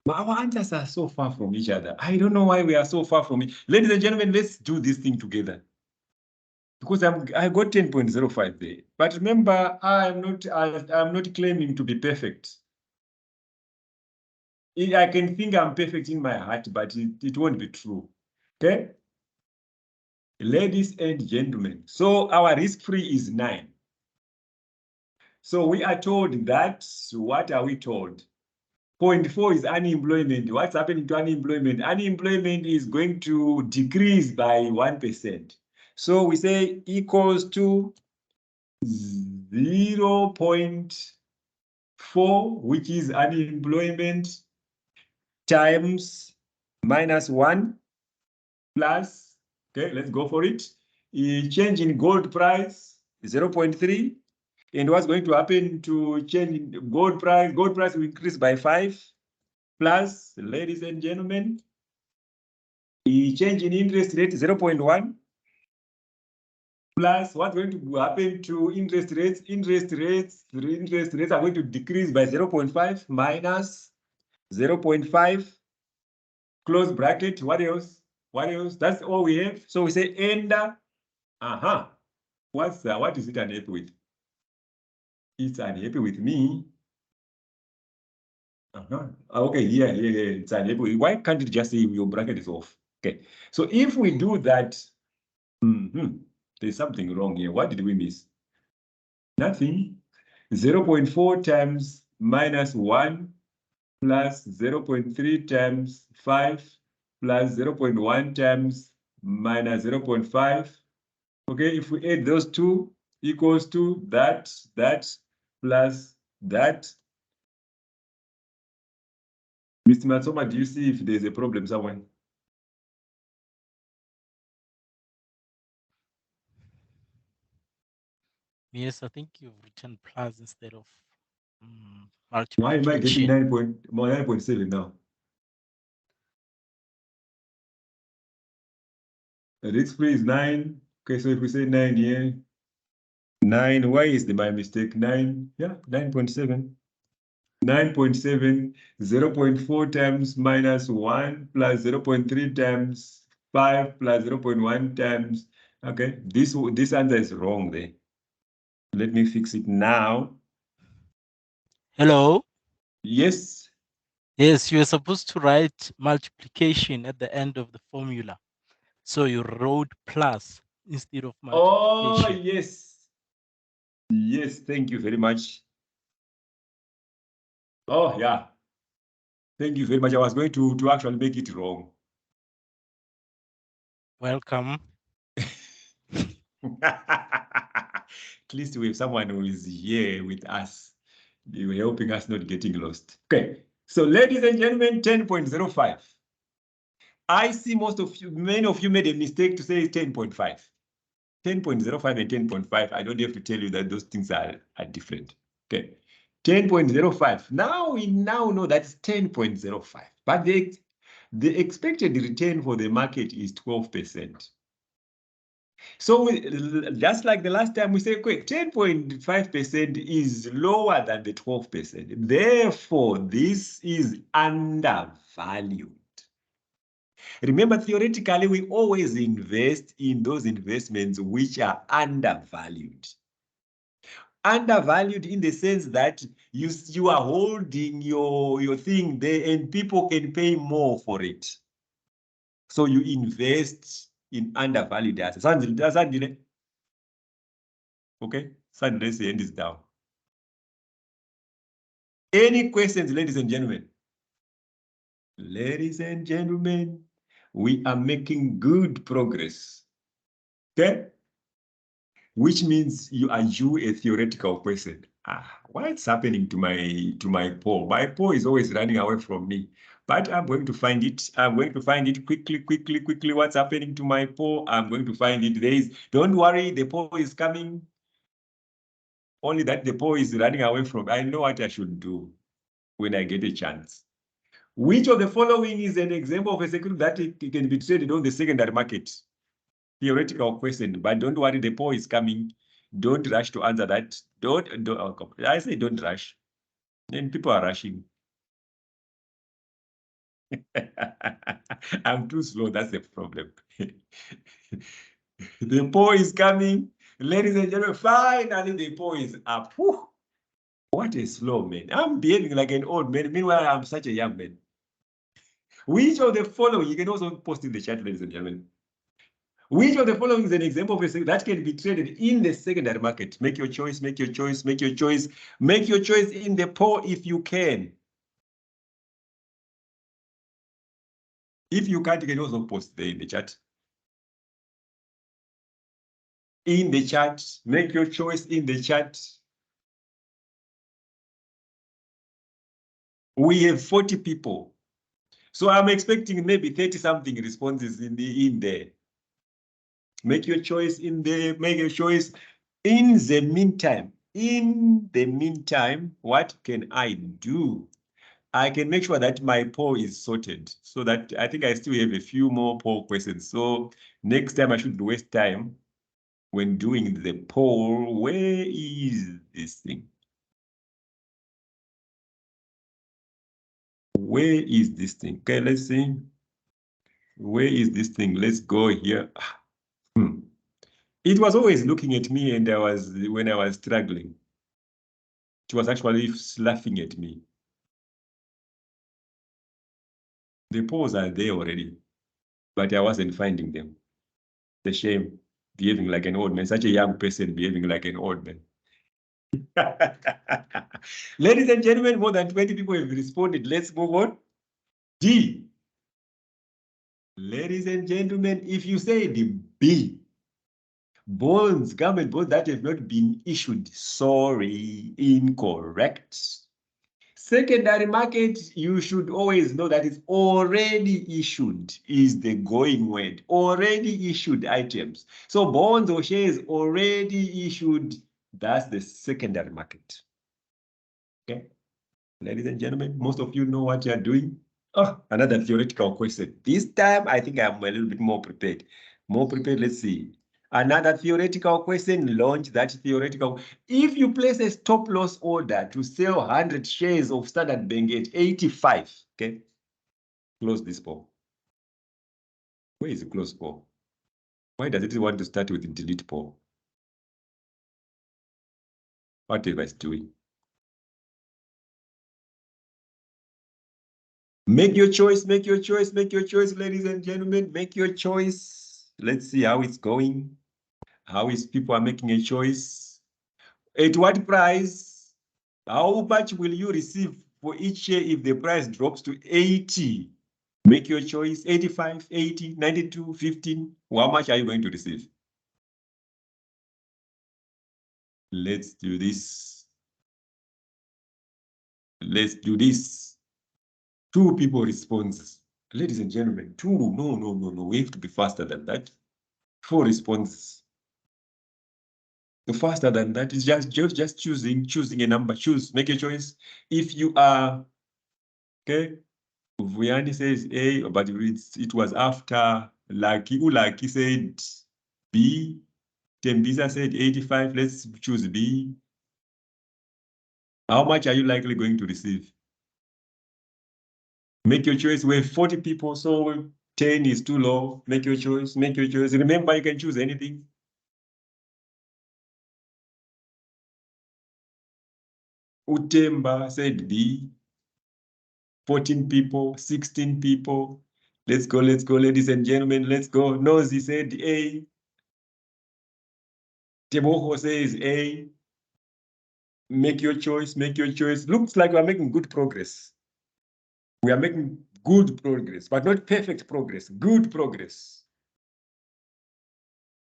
Our answers are so far from each other. I don't know why we are so far from it. Ladies and gentlemen, let's do this thing together. Because I got 10.05 there. But remember, I'm not claiming to be perfect. I can think I'm perfect in my heart, but it won't be true. Okay? Ladies and gentlemen, so our risk-free is 9. So we are told that, what are we told? 0.4 is unemployment. What's happening to unemployment? Unemployment is going to decrease by 1%. So we say equals to 0.4, which is unemployment, times -1 plus, okay, let's go for it. Change in gold price, 0.3. And what's going to happen to change in gold price? Gold price will increase by 5. Plus, ladies and gentlemen, the change in interest rate 0.1. Plus, what's going to happen to interest rates? Interest rates are going to decrease by 0.5 minus 0.5. Close bracket. What else? What else? That's all we have. So we say enter. What is it unhappy with? It's unhappy with me. Okay, yeah, it's unhappy. Why can't it just say your bracket is off? Okay, so if we do that, there's something wrong here. What did we miss? Nothing. 0.4 times -1 plus 0.3 times 5 plus 0.1 times -0.5. Okay, if we add those two, equals to that plus that. Mr. Matsoma, do you see if there's a problem somewhere? Yes, I think you've written plus instead of Why am I getting multiplication. 9.7 now? The risk-free is 9. Okay, so if we say 9 here, 9, why is my mistake? 9, yeah, 9.7. 9.7, 0.4 times -1 plus 0.3 times 5 plus 0.1 times, okay, this answer is wrong there. Let me fix it now. Hello? Yes. Yes, you were supposed to write multiplication at the end of the formula. So you wrote plus instead of multiplication. Oh, yes. Yes, thank you very much. Oh, yeah. Thank you very much. I was going to actually make it wrong. Welcome. At least we have someone who is here with us. They were helping us not getting lost. Okay, so ladies and gentlemen, 10.05. I see many of you made a mistake to say 10.5. 10.05 and 10.5, I don't have to tell you that those things are different. Okay, 10.05. Now we know that's 10.05, but the expected return for the market is 12%. So just like the last time we said, 10.5% is lower than the 12%. Therefore, this is undervalued. Remember, theoretically, we always invest in those investments which are undervalued. Undervalued in the sense that you are holding your thing there and people can pay more for it. So you invest in undervalued assets. Okay, Sunday's end is down. Any questions, ladies and gentlemen? Ladies and gentlemen, we are making good progress. Okay? Which means you are a theoretical person. What's happening to my poll? My poll is always running away from me. But I'm going to find it. I'm going to find it quickly. What's happening to my poll? I'm going to find it. Don't worry, the poll is coming. Only that the poll is running away from. I know what I should do when I get a chance. Which of the following is an example of a security that it can be traded on the secondary market? Theoretical question, but don't worry, the poll is coming. Don't rush to answer that. I say don't rush. Then people are rushing. I'm too slow, that's the problem. The poll is coming. Ladies and gentlemen, finally the poll is up. Whew. What a slow man. I'm behaving like an old man. Meanwhile, I'm such a young man. Which of the following, you can also post in the chat, ladies and gentlemen. Which of the following is an example of a security that can be traded in the secondary market? Make your choice, make your choice, make your choice. Make your choice in the poll if you can. If you can't, you can also post there in the chat. In the chat, make your choice in the chat. We have 40 people. So I'm expecting maybe 30-something responses in there. Make your choice in there, make your choice. In the meantime, what can I do? I can make sure that my poll is sorted so that I think I still have a few more poll questions. So next time I shouldn't waste time when doing the poll. Where is this thing? Where is this thing? Okay, let's see. Where is this thing? Let's go here. It was always looking at me, and when I was struggling, it was actually laughing at me. The polls are there already, but I wasn't finding them. It's a shame, behaving like an old man, such a young person behaving like an old man. Ladies and gentlemen, more than 20 people have responded. Let's move on. D. Ladies and gentlemen, if you say the B, bonds, government bonds that have not been issued, sorry, incorrect. Secondary market, you should always know that it's already issued is the going word. Already issued items. So bonds or shares already issued, that's the secondary market. Okay. Ladies and gentlemen, most of you know what you're doing. Oh, another theoretical question. This time, I think I'm a little bit more prepared. Let's see. Another theoretical question, launch that theoretical. If you place a stop loss order to sell 100 shares of Standard Bank at 85, okay? Close this poll. Where is the close poll? Why does it want to start with the delete poll? Whatever it's doing. Make your choice, make your choice, make your choice, ladies and gentlemen, make your choice. Let's see how it's going. How is people are making a choice? At what price? How much will you receive for each share if the price drops to 80? Make your choice, 85, 80, 92, 15. How much are you going to receive? Let's do this. Let's do this. 2 people responses. Ladies and gentlemen, 2. No. We have to be faster than that. 4 responses. Faster than that is just choosing a number. Make a choice. If you are okay, Vuyani says A, but it was after Lucky said B. Tembisa said 85. Let's choose B. How much are you likely going to receive? Make your choice. We have 40 people, so 10 is too low. Make your choice. Make your choice. Remember, you can choose anything. Utemba said B. 14 people, 16 people. Let's go, ladies and gentlemen. Let's go. Nozi said A. Teboho says A. Make your choice, make your choice. Looks like we're making good progress. We are making good progress, but not perfect progress, good progress.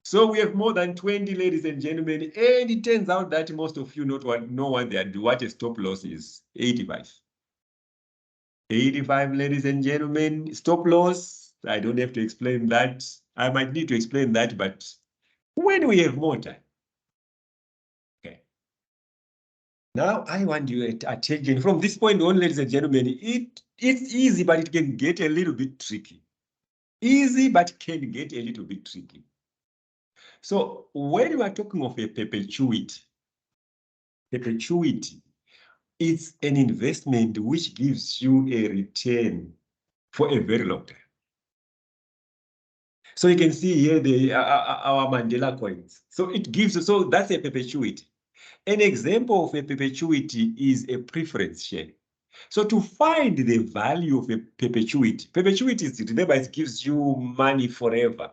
So we have more than 20, ladies and gentlemen, and it turns out that most of you know what they are doing, what a stop loss is, 85. 85, ladies and gentlemen. Stop loss. I don't have to explain that. I might need to explain that, but when we have more time. Okay. Now I want your attention from this point on, ladies and gentlemen. It's easy, but it can get a little bit tricky. Easy, but can get a little bit tricky. So when you are talking of a perpetuity, it's an investment which gives you a return for a very long time. So you can see here our Mandela coins. So it gives, so that's a perpetuity. An example of a perpetuity is a preference share. So to find the value of a perpetuity is, remember, it gives you money forever.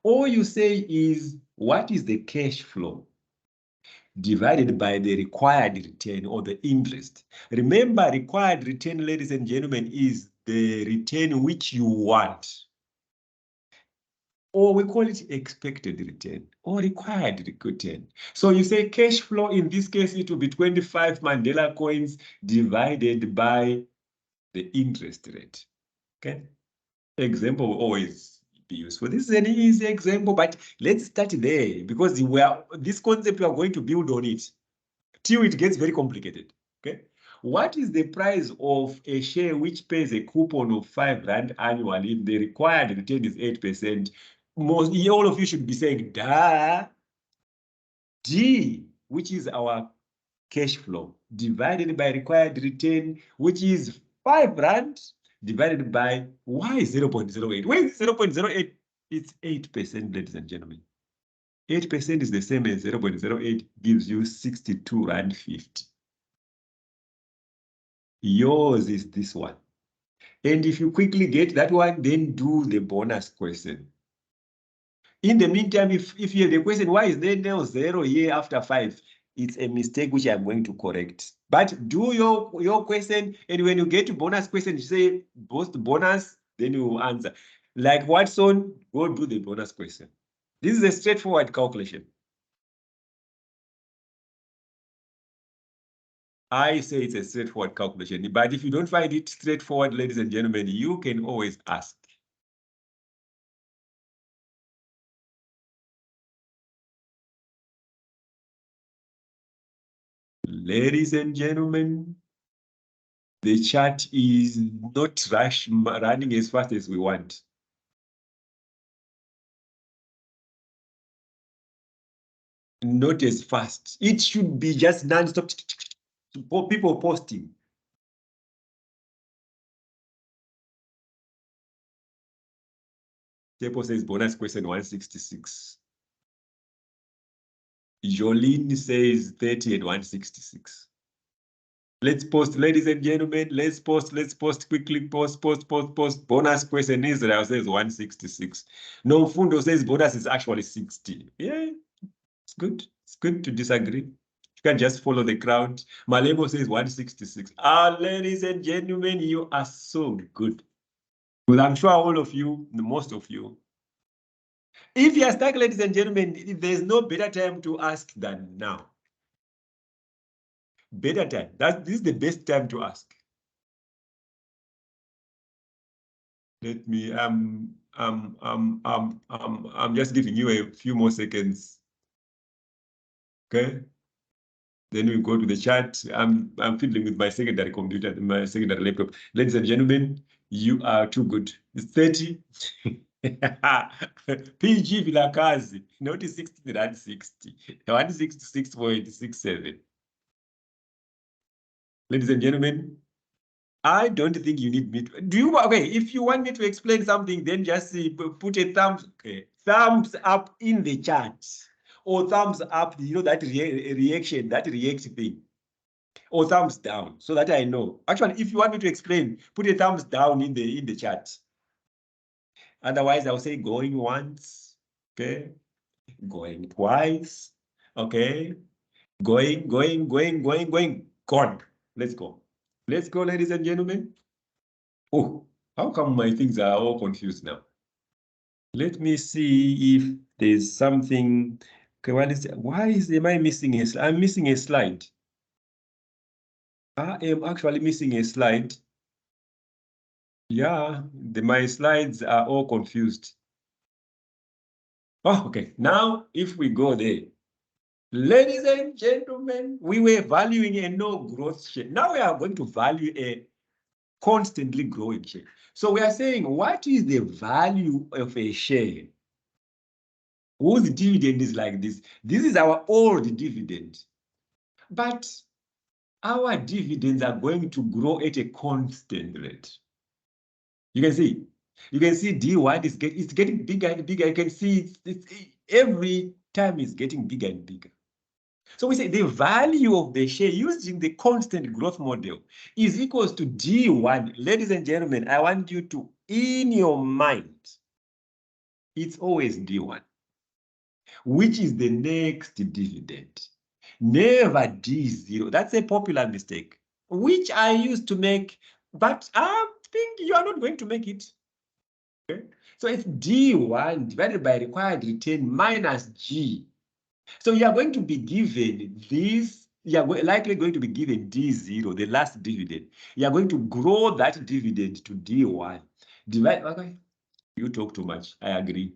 All you say is, what is the cash flow divided by the required return or the interest? Remember, required return, ladies and gentlemen, is the return which you want. Or we call it expected return or required return. So you say cash flow, in this case, it will be 25 Mandela coins divided by the interest rate. Okay. Example will always be useful. This is an easy example, but let's start there because this concept we are going to build on it till it gets very complicated. Okay. What is the price of a share which pays a coupon of R5 annually if the required return is 8%? All of you should be saying, duh. D, which is our cash flow, divided by required return, which is R5 divided by Y 0.08. Where is 0.08? It's 8%, ladies and gentlemen. 8% is the same as 0.08, gives you 62 Rand 50. Yours is this one. And if you quickly get that one, then do the bonus question. In the meantime, if you have the question, why is there no 0 here after 5? It's a mistake which I'm going to correct. But do your question, and when you get to bonus question, you say both bonus, then you answer. Like Watson, go do the bonus question. This is a straightforward calculation. I say it's a straightforward calculation, but if you don't find it straightforward, ladies and gentlemen, you can always ask. Ladies and gentlemen, the chart is not running as fast as we want. Not as fast. It should be just non-stop. People posting. Tepo says bonus question 166. Jolene says 30 and 166. Let's post, ladies and gentlemen. Let's post quickly. Post. Bonus question Israel says 166. No, Fundo says bonus is actually 60. Yeah, it's good. It's good to disagree. You can just follow the crowd. Malebo says 166. Ladies and gentlemen, you are so good. Well, I'm sure all of you, most of you. If you are stuck, ladies and gentlemen, there's no better time to ask than now. Better time. This is the best time to ask. Let me I'm just giving you a few more seconds. Okay. Then we go to the chat. I'm fiddling with my secondary computer, my secondary laptop. Ladies and gentlemen, you are too good. It's 30. PG Vilakazi, not 60 Rand 60. 166.67. Ladies and gentlemen, I don't think you need me to. Do you? Okay, if you want me to explain something, then just put a thumbs up in the chat, or thumbs up. You know that reaction, that react thing, or thumbs down, so that I know. Actually, if you want me to explain, put a thumbs down in the chat. Otherwise, I'll say going once, okay, going twice, okay, going, gone. Let's go. Let's go, ladies and gentlemen. Oh, how come my things are all confused now? Let me see if there's something. Okay, am I missing a slide? I'm missing a slide. I am actually missing a slide. Yeah, my slides are all confused. Oh, okay. Now, if we go there, ladies and gentlemen, we were valuing a no growth share. Now we are going to value a constantly growing share. So we are saying, what is the value of a share whose dividend is like this? This is our old dividend. But our dividends are going to grow at a constant rate. You can see D1 is getting bigger and bigger. You can see every time it's getting bigger and bigger. So we say the value of the share using the constant growth model is equals to D1. Ladies and gentlemen, I want you to, in your mind, it's always D1, which is the next dividend. Never D0. That's a popular mistake, which I used to make, but I think you are not going to make it. Okay? So it's D1 divided by required return minus G. So you are going to be given this, you are likely going to be given D0, the last dividend. You are going to grow that dividend to D1. Divide, okay. You talk too much, I agree.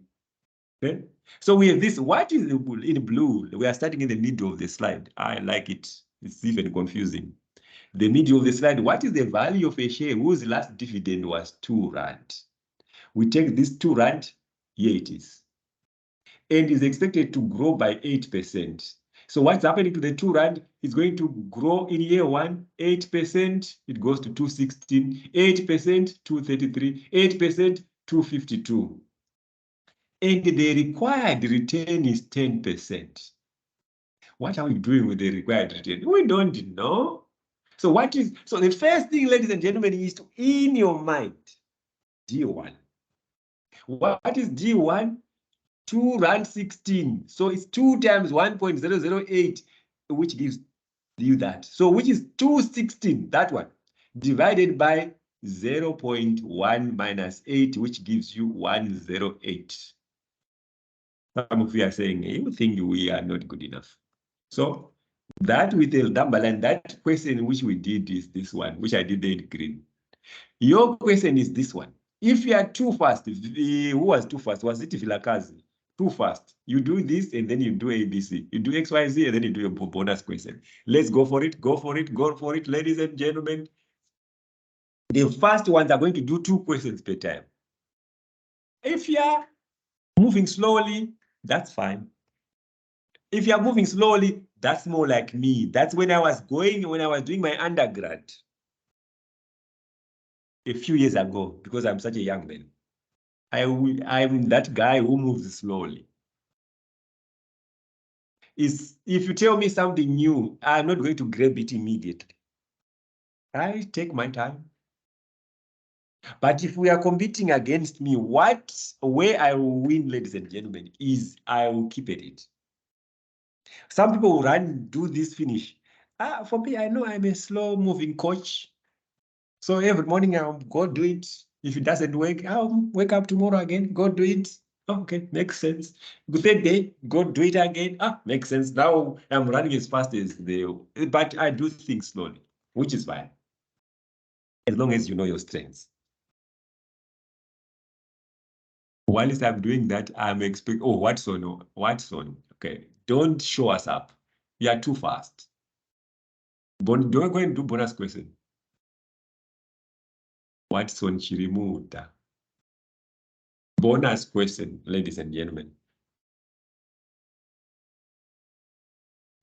Okay? So we have this, what is in blue? We are starting in the middle of the slide. I like it. It's even confusing. The middle of the slide, what is the value of a share whose last dividend was 2 Rand? We take this 2 Rand, here it is. And is expected to grow by 8%. So what's happening to the 2 Rand is going to grow in year 1, 8%, it goes to 216, 8%, 233, 8%, 252. And the required return is 10%. What are we doing with the required return? We don't know. So the first thing, ladies and gentlemen, is to, in your mind, D1. What is D1? 2 Rand 16. So it's 2 times 1.008, which gives you that. So which is 216, that one, divided by 0.1 minus 8, which gives you 108. Some of you are saying, you think we are not good enough. So that with the number line, that question which we did is this one, which I did there in green. Your question is this one. If you are too fast, who was too fast? Was it Vilakazi? Too fast. You do this and then you do ABC. You do XYZ and then you do a bonus question. Let's go for it, go for it, go for it, ladies and gentlemen. The first ones are going to do 2 questions per time. If you are moving slowly, that's fine. If you are moving slowly, that's more like me. That's when I was doing my undergrad a few years ago, because I'm such a young man. I'm that guy who moves slowly. If you tell me something new, I'm not going to grab it immediately. I take my time. But if we are competing against me, where I will win, ladies and gentlemen, is I will keep at it. Some people will do this finish. For me, I know I'm a slow moving coach. So every morning I'll go do it. If it doesn't work, I'll wake up tomorrow again, go do it. Okay, makes sense. The third day, go do it again. Makes sense. Now I'm running as fast as but I do things slowly, which is fine. As long as you know your strengths. Whilst I'm doing that, I'm expecting, Watson. Okay, don't show us up. You are too fast. Don't go and do bonus question. Watson Chirimuta. Bonus question, ladies and gentlemen.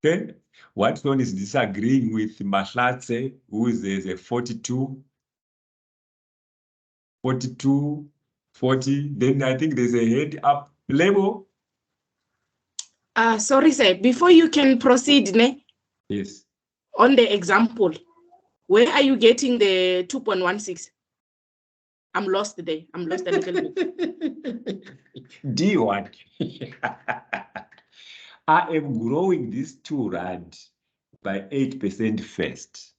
Okay, Watson is disagreeing with Mahlatse, who is a 42, 40. Then I think there's a head up label. Sorry, sir. Before you can proceed, Yes. On the example, where are you getting the 2.16? I'm lost today. I'm lost a little bit. D1. I am growing this 2 Rand by 8% first.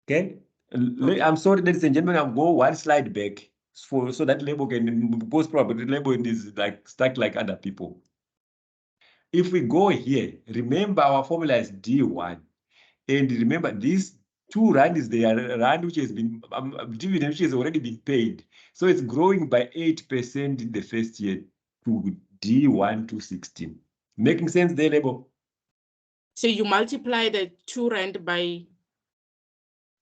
Okay? I'm sorry, ladies and gentlemen, I'll go one slide back so that label can post probably label is like stuck like other people. If we go here, remember our formula is D1. And remember this R2 is the rand which has been dividend which has already been paid. So it's growing by 8% in the first year to D1 to 16. Making sense there, Lebo? So you multiply the R2 by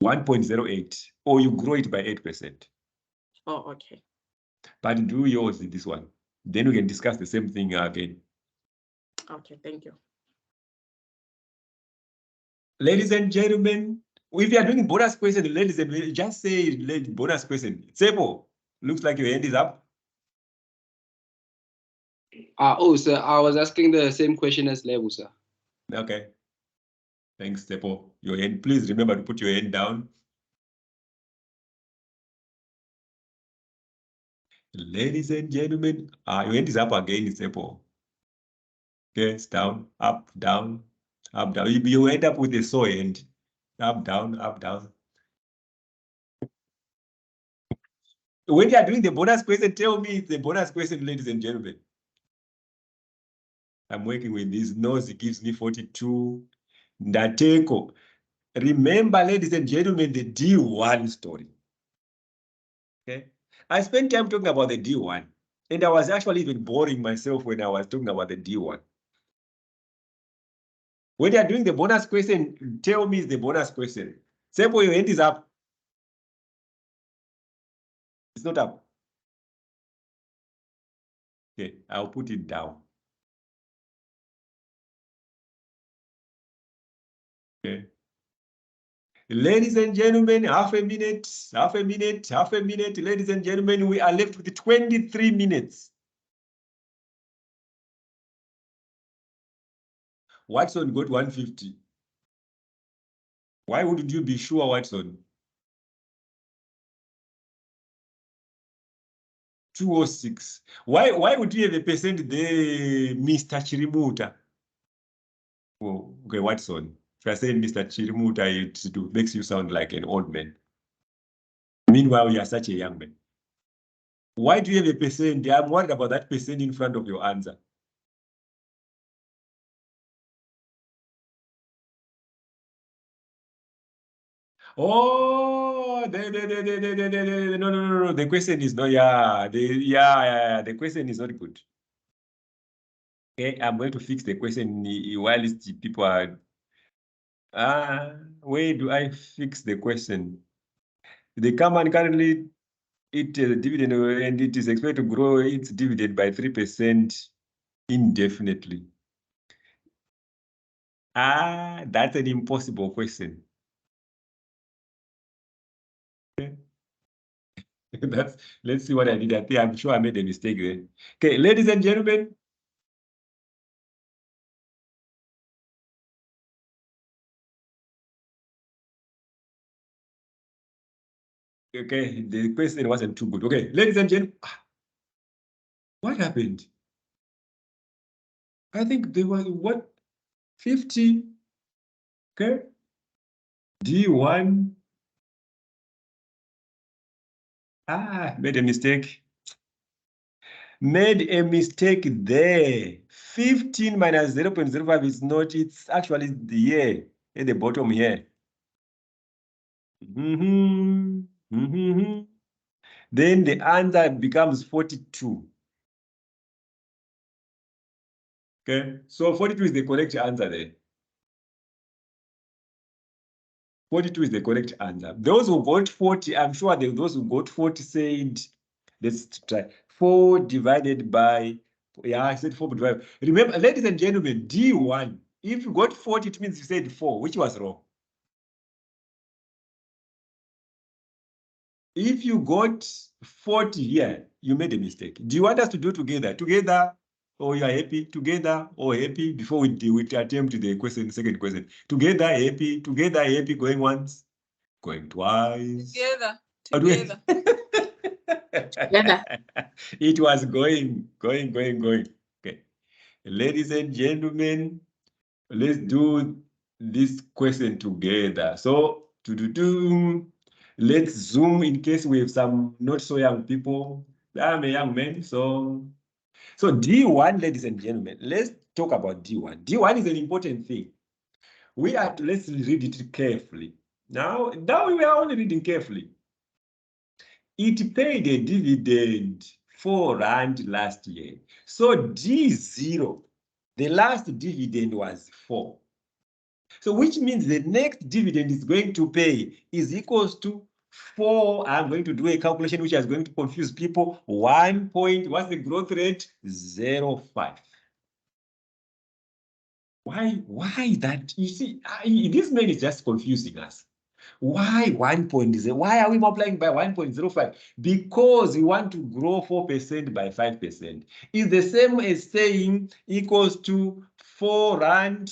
1.08, or you grow it by 8%. Oh, okay. But do yours in this one. Then we can discuss the same thing again. Okay, thank you. Ladies and gentlemen, if you are doing bonus question, ladies and gentlemen, just say bonus question. Sebo, looks like your hand is up. Oh, sir, I was asking the same question as Lebu, sir. Okay. Thanks, Sebo. Your hand, please remember to put your hand down. Ladies and gentlemen, your hand is up again, Sebo. Okay, it's down, up, down, up, down. You end up with a sore hand. Up, down, up, down. When you are doing the bonus question, tell me it's the bonus question, ladies and gentlemen. I'm working with this nose, it gives me 42. Ndateko. Remember, ladies and gentlemen, the D1 story. Okay. I spent time talking about the D1, and I was actually even boring myself when I was talking about the D1. When you are doing the bonus question, tell me the bonus question. Simple, your hand is up. It's not up. Okay, I'll put it down. Okay. Ladies and gentlemen, half a minute, half a minute, half a minute. Ladies and gentlemen, we are left with 23 minutes. Watson got 150. Why wouldn't you be sure, Watson? 206. Why would you have a percent there, Mr. Chirimuta? Oh, okay, Watson. If you're saying Mr. Chirimuta, it makes you sound like an old man. Meanwhile, you are such a young man. Why do you have a percent? I'm worried about that percent in front of your answer. Oh, no. The question is not, the question is not good. Okay, I'm going to fix the question while people are, where do I fix the question? The company currently it a dividend and it is expected to grow its dividend by 3% indefinitely. That's an impossible question. Okay. Let's see what I did. I'm sure I made a mistake there. Okay, ladies and gentlemen. Okay, the question wasn't too good. Okay, ladies and gentlemen, what happened? I think there was what 50. Okay, D1. Made a mistake. Made a mistake there. 15 minus 0.05 is not, it's actually the year at the bottom here. Then the answer becomes 42. Okay, so 42 is the correct answer there. 42 is the correct answer. Those who got 40, I'm sure those who got 40 said, let's try 4 divided by, I said 4 divided. Remember, ladies and gentlemen, D1, if you got 40, it means you said 4, which was wrong. If you got 40 here, you made a mistake. Do you want us to do together? Together, or you are happy? Together, or happy? Before we attempt the question, second question. Together, happy? Together, happy? Going once? Going twice? Together. Together. Together. It was going. Okay. Ladies and gentlemen, let's do this question together. So, let's zoom in case we have some not so young people. I'm a young man, so D1, ladies and gentlemen, let's talk about D1. D1 is an important thing. Let's read it carefully. Now we are only reading carefully. It paid a dividend R4 last year. So D0, the last dividend was 4. So which means the next dividend is going to pay is equals to 4. I'm going to do a calculation which is going to confuse people. 1 point, what's the growth rate? 0.5. Why that? You see, this man is just confusing us. Why 1.0? Why are we multiplying by 1.05? Because we want to grow 4% by 5%. It's the same as saying equals to 4 rand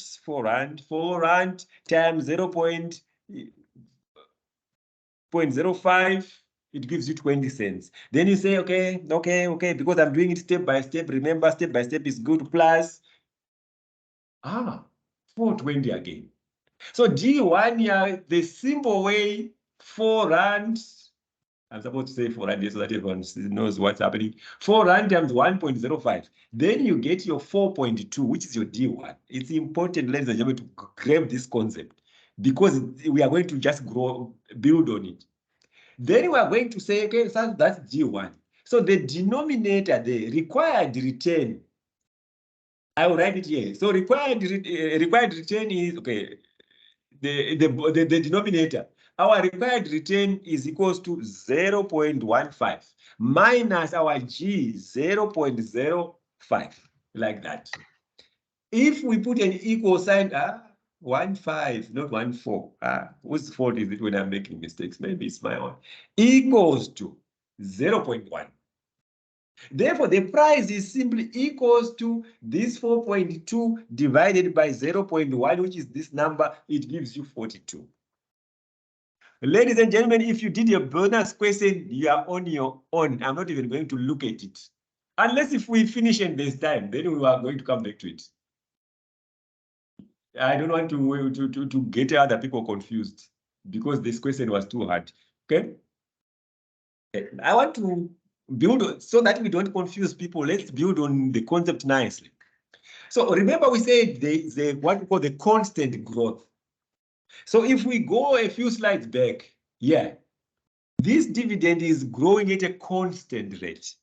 times 0.05. It gives you 20 cents. Then you say, okay, because I'm doing it step by step. Remember, step by step is good. Plus, 420 again. So D1 here, the simple way, 4 rand. I'm supposed to say 4 rand so that everyone knows what's happening. 4 rand times 1.05. Then you get your 4.2, which is your D1. It's important, ladies and gentlemen, to grab this concept because we are going to just build on it. Then we are going to say, okay, so that's D1. So the denominator, the required return, I will write it here. So required return is, okay, the denominator. Our required return is equals to 0.15 minus our G 0.05, like that. If we put an equal sign, 1.5, not 1.4. Whose fault is it when I'm making mistakes? Maybe it's my own. Equals to 0.1. Therefore, the price is simply equals to this 4.2 divided by 0.1, which is this number. It gives you 42. Ladies and gentlemen, if you did your bonus question, you are on your own. I'm not even going to look at it. Unless if we finish in this time, then we are going to come back to it. I don't want to get other people confused because this question was too hard. Okay? I want to build so that we don't confuse people. Let's build on the concept nicely. So remember we said the what we call the constant growth. So if we go a few slides back, yeah, this dividend is growing at a constant rate,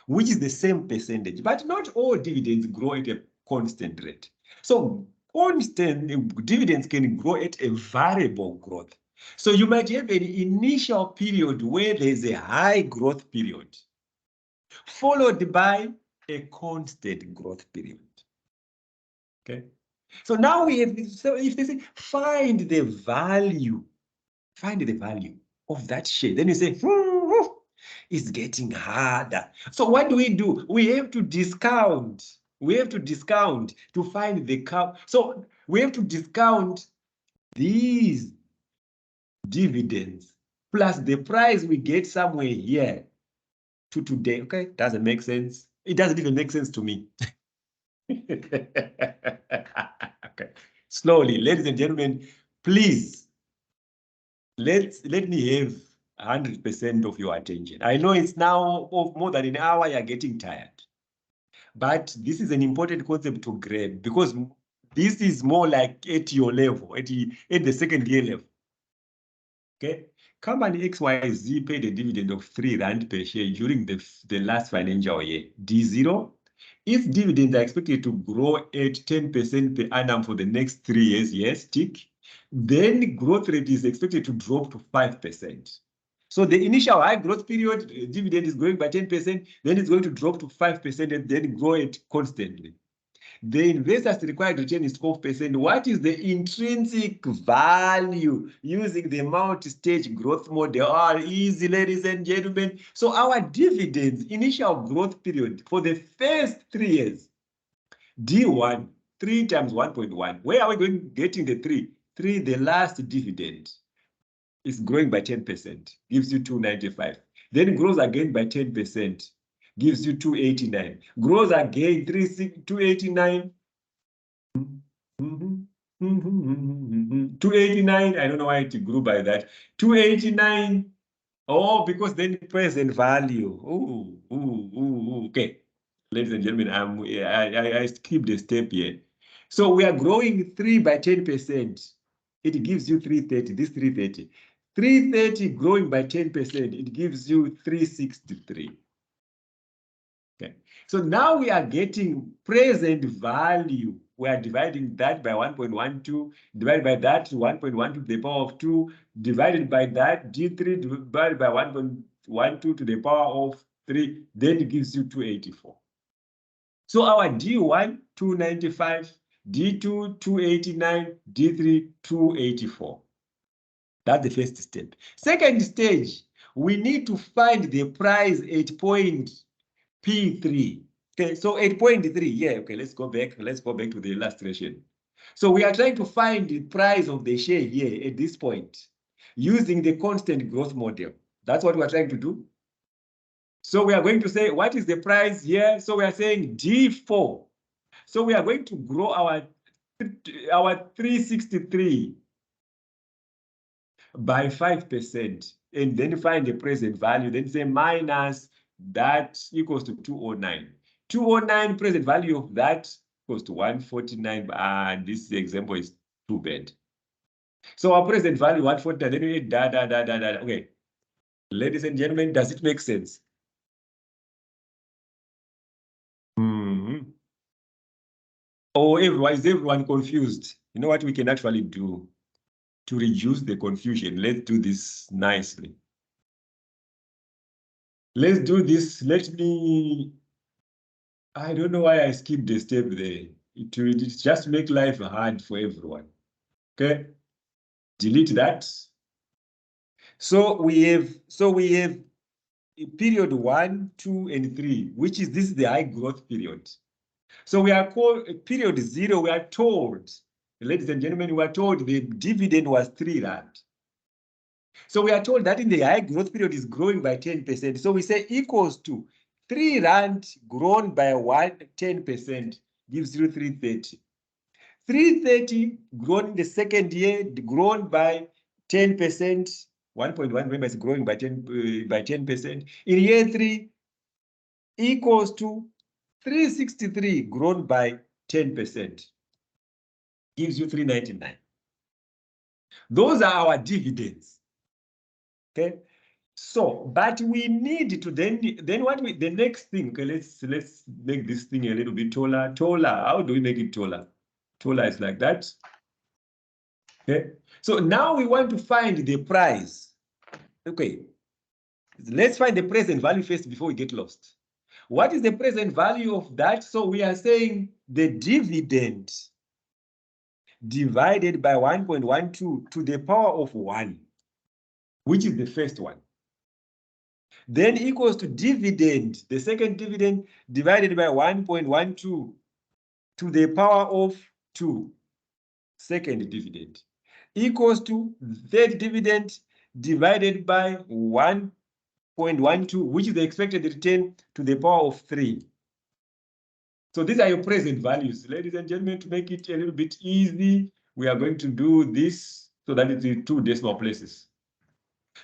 which is the same percentage, but not all dividends grow at a constant rate. So constant dividends can grow at a variable growth. So you might have an initial period where there's a high growth period, followed by a constant growth period. Okay. So now we have, so if they say find the value of that share, then you say, it's getting harder. So what do? We have to discount. We have to discount to find the cap. So we have to discount these dividends plus the price we get somewhere here to today. Okay, doesn't make sense. It doesn't even make sense to me. Okay, slowly, ladies and gentlemen, please let me have 100% of your attention. I know it's now more than an hour, you're getting tired. But this is an important concept to grab because this is more like at your level, at the second year level. Okay. Company XYZ paid a dividend of 3 rand per share during the last financial year. D0. If dividends are expected to grow at 10% per annum for the next 3 years, yes, tick. Then growth rate is expected to drop to 5%. So the initial high growth period, dividend is growing by 10%, then it's going to drop to 5% and then grow it constantly. The investor's required return is 12%. What is the intrinsic value using the multi-stage growth model? Are easy, ladies and gentlemen. So our dividends, initial growth period for the first 3 years, D1, 3 times 1.1. Where are we getting the 3? 3, the last dividend is growing by 10%, gives you 295. Then grows again by 10%, gives you 289. Grows again, 289. 289, I don't know why it grew by that. 289, oh, because then present value. Okay. Ladies and gentlemen, I skipped a step here. So we are growing 3 by 10%. it gives you 330, this 330. 330 growing by 10%, it gives you 363. Okay, so now we are getting present value. We are dividing that by 1.12, divided by that 1.12 to the power of 2, divided by that D3 divided by 1.12 to the power of 3, then it gives you 284. So our D1, 295, D2, 289, D3, 284. That's the first step. Second stage, we need to find the price at point P3. Okay, so 8.3, yeah, okay, let's go back to the illustration. So we are trying to find the price of the share here at this point using the constant growth model. That's what we are trying to do. So we are going to say, what is the price here? So we are saying D4. So we are going to grow our 363 by 5% and then find the present value, then say minus that equals to 209. 209 present value of that equals to 149, and this example is too bad. So our present value 149, then we okay. Ladies and gentlemen, does it make sense? Or is everyone confused? You know what we can actually do to reduce the confusion? Let's do this nicely. Let's do this. I don't know why I skipped the step there. It will just make life hard for everyone. Okay, delete that. So we have period 1, 2, and 3, which is this is the high growth period. So we are called period 0. We are told, ladies and gentlemen, we are told the dividend was 3 rand. So we are told that in the high growth period is growing by 10%. So we say equals to 3 rand grown by 10% gives you 330. 330 grown in the second year, grown by 10%. 1.1 remember is growing by 10%. In year 3 equals to 363 grown by 10%. Gives you 399. Those are our dividends. Okay. So, but we need to then the next thing, okay, let's make this thing a little bit taller. How do we make it taller? Taller is like that. Okay. So now we want to find the price. Okay. Let's find the present value first before we get lost. What is the present value of that? So we are saying the dividend divided by 1.12 to the power of 1, which is the first one. Then equals to dividend, the second dividend divided by 1.12 to the power of 2, second dividend, equals to third dividend divided by 1.12, which is the expected return to the power of 3. So these are your present values. Ladies and gentlemen, to make it a little bit easy, we are going to do this so that it's in 2 decimal places.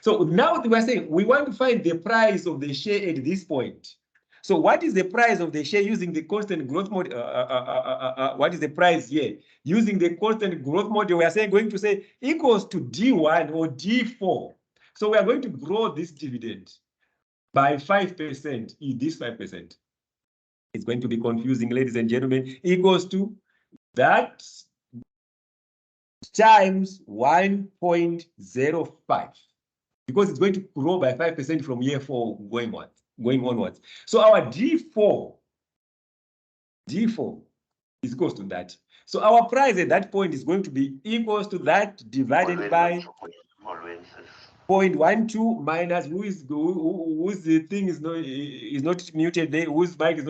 So now we're saying we want to find the price of the share at this point. So what is the price of the share using the constant growth model? What is the price here? Using the constant growth model, we are going to say equals to D1 or D4. So we are going to grow this dividend by 5%, this 5%. It's going to be confusing, ladies and gentlemen, equals to that times 1.05. Because it's going to grow by 5% from year 4 going onwards. So our D4 is equals to that. So our price at that point is going to be equals to that divided by 0.12 minus whose the thing is not muted there, whose mic is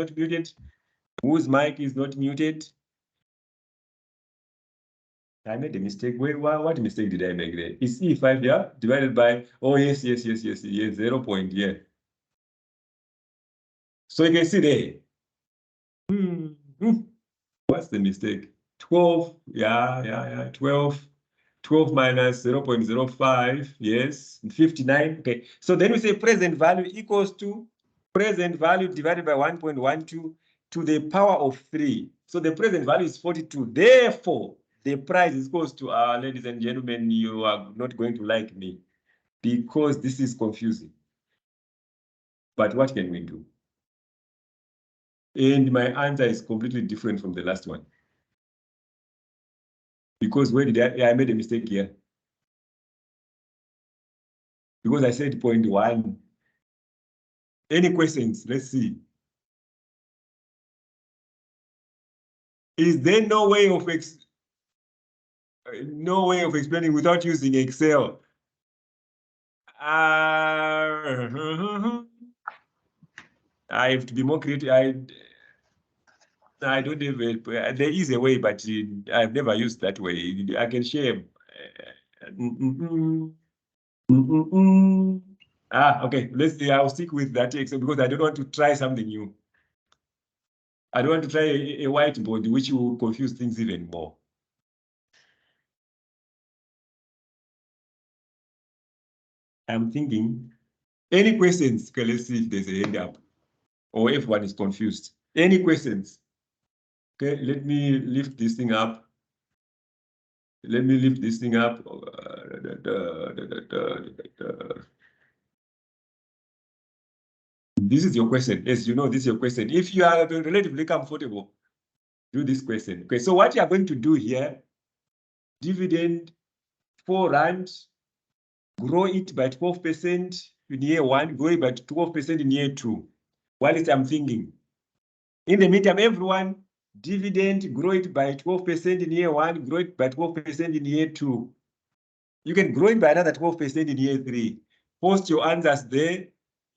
not muted, I made a mistake. What mistake did I make there? It's E5, yeah? Divided by, oh, yes, 0 point, yeah. So you can see there. What's the mistake? 12, yeah, 12 minus 0.05, yes, 59, okay. So then we say present value equals to present value divided by 1.12 to the power of 3. So the present value is 42. Therefore, the price is close to ladies and gentlemen, you are not going to like me because this is confusing. But what can we do? And my answer is completely different from the last one. Because where did I made a mistake here? Because I said 0.1. Any questions? Let's see. Is there no way of explaining without using Excel? I have to be more creative. I don't even. There is a way, but I've never used that way. I can share. Okay. Let's see. I'll stick with that Excel because I don't want to try something new. I don't want to try a whiteboard, which will confuse things even more. I'm thinking. Any questions? Okay, let's see if there's a hand up or everyone is confused. Any questions? Okay, let me lift this thing up. Let me lift this thing up. This is your question. Yes, you know, this is your question. If you are relatively comfortable, do this question. Okay, so what you are going to do here, dividend 4 rand, grow it by 12% in year 1, grow it by 12% in year 2. What is I'm thinking? In the meantime, everyone, dividend, grow it by 12% in year 1, grow it by 12% in year 2. You can grow it by another 12% in year 3. Post your answers there.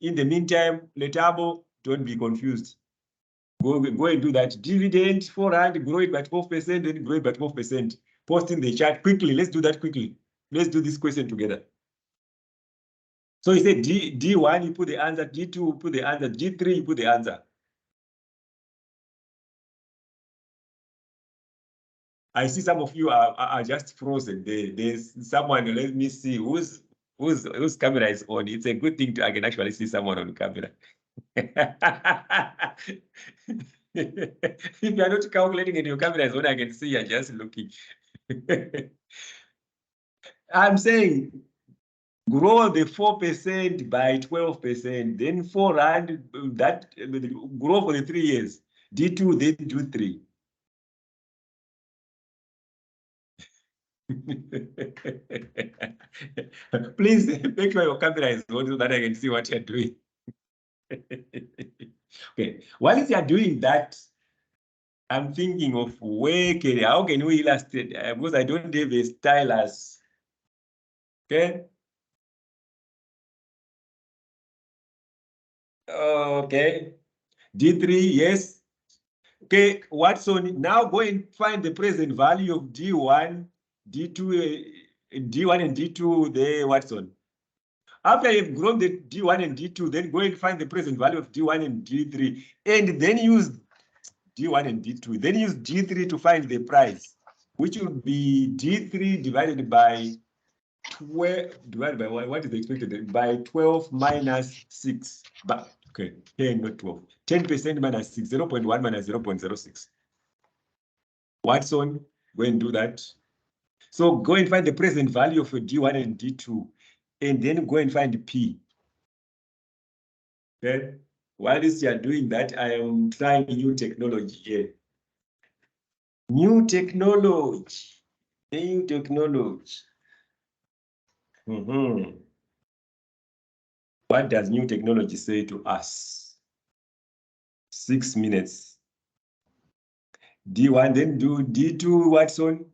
In the meantime, Letabo, don't be confused. Go and do that. Dividend, 4 rand, grow it by 12%, then grow it by 12%. Post in the chat quickly. Let's do that quickly. Let's do this question together. So you say D1, you put the answer. D2, you put the answer. D3, you put the answer. I see some of you are just frozen. There's someone, let me see, whose camera is on. It's a good thing I can actually see someone on camera. If you are not calculating and your camera is on, I can see you're just looking. I'm saying grow the 4% by 12%, then 4 rand, that grow for the 3 years. D2, then do 3. Please make sure your camera is on so that I can see what you're doing. Okay, while you're doing that, I'm thinking of how can we illustrate, because I don't have a stylus. Okay. Okay. D3, yes. Okay, Watson, now go and find the present value of D1, D2, D1 and D2 there, Watson. After you've grown the D1 and D2, then go and find the present value of D1 and D3, and then use D1 and D2. Then use D3 to find the price, which would be D3 divided by 12, divided by what is expected? By 12 minus 6. But, okay, 10, not 12. 10% minus 6, 0.1 minus 0.06. Watson, go and do that. So go and find the present value of your D1 and D2, and then go and find P. Okay. While you are doing that, I am trying new technology here. New technology. New technology. What does new technology say to us? 6 minutes. D1, then do D2, Watson.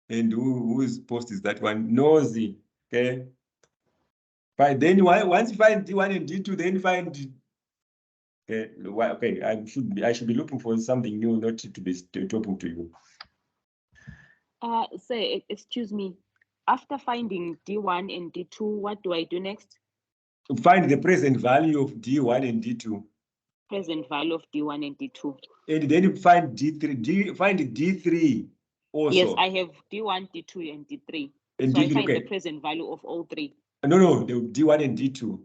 And whose post is that one? Nosy. Okay. Fine. Then once you find D1 and D2, then find. Okay. Okay. I should be looking for something new, not to be talking to you. Say, excuse me. After finding D1 and D2, what do I do next? Find the present value of D1 and D2. Present value of D1 and D2. And then you find D3. Find D3 also. Yes, I have D1, D2, and D3. And so D3, I find okay. the present value of all 3. No, the D1 and D2.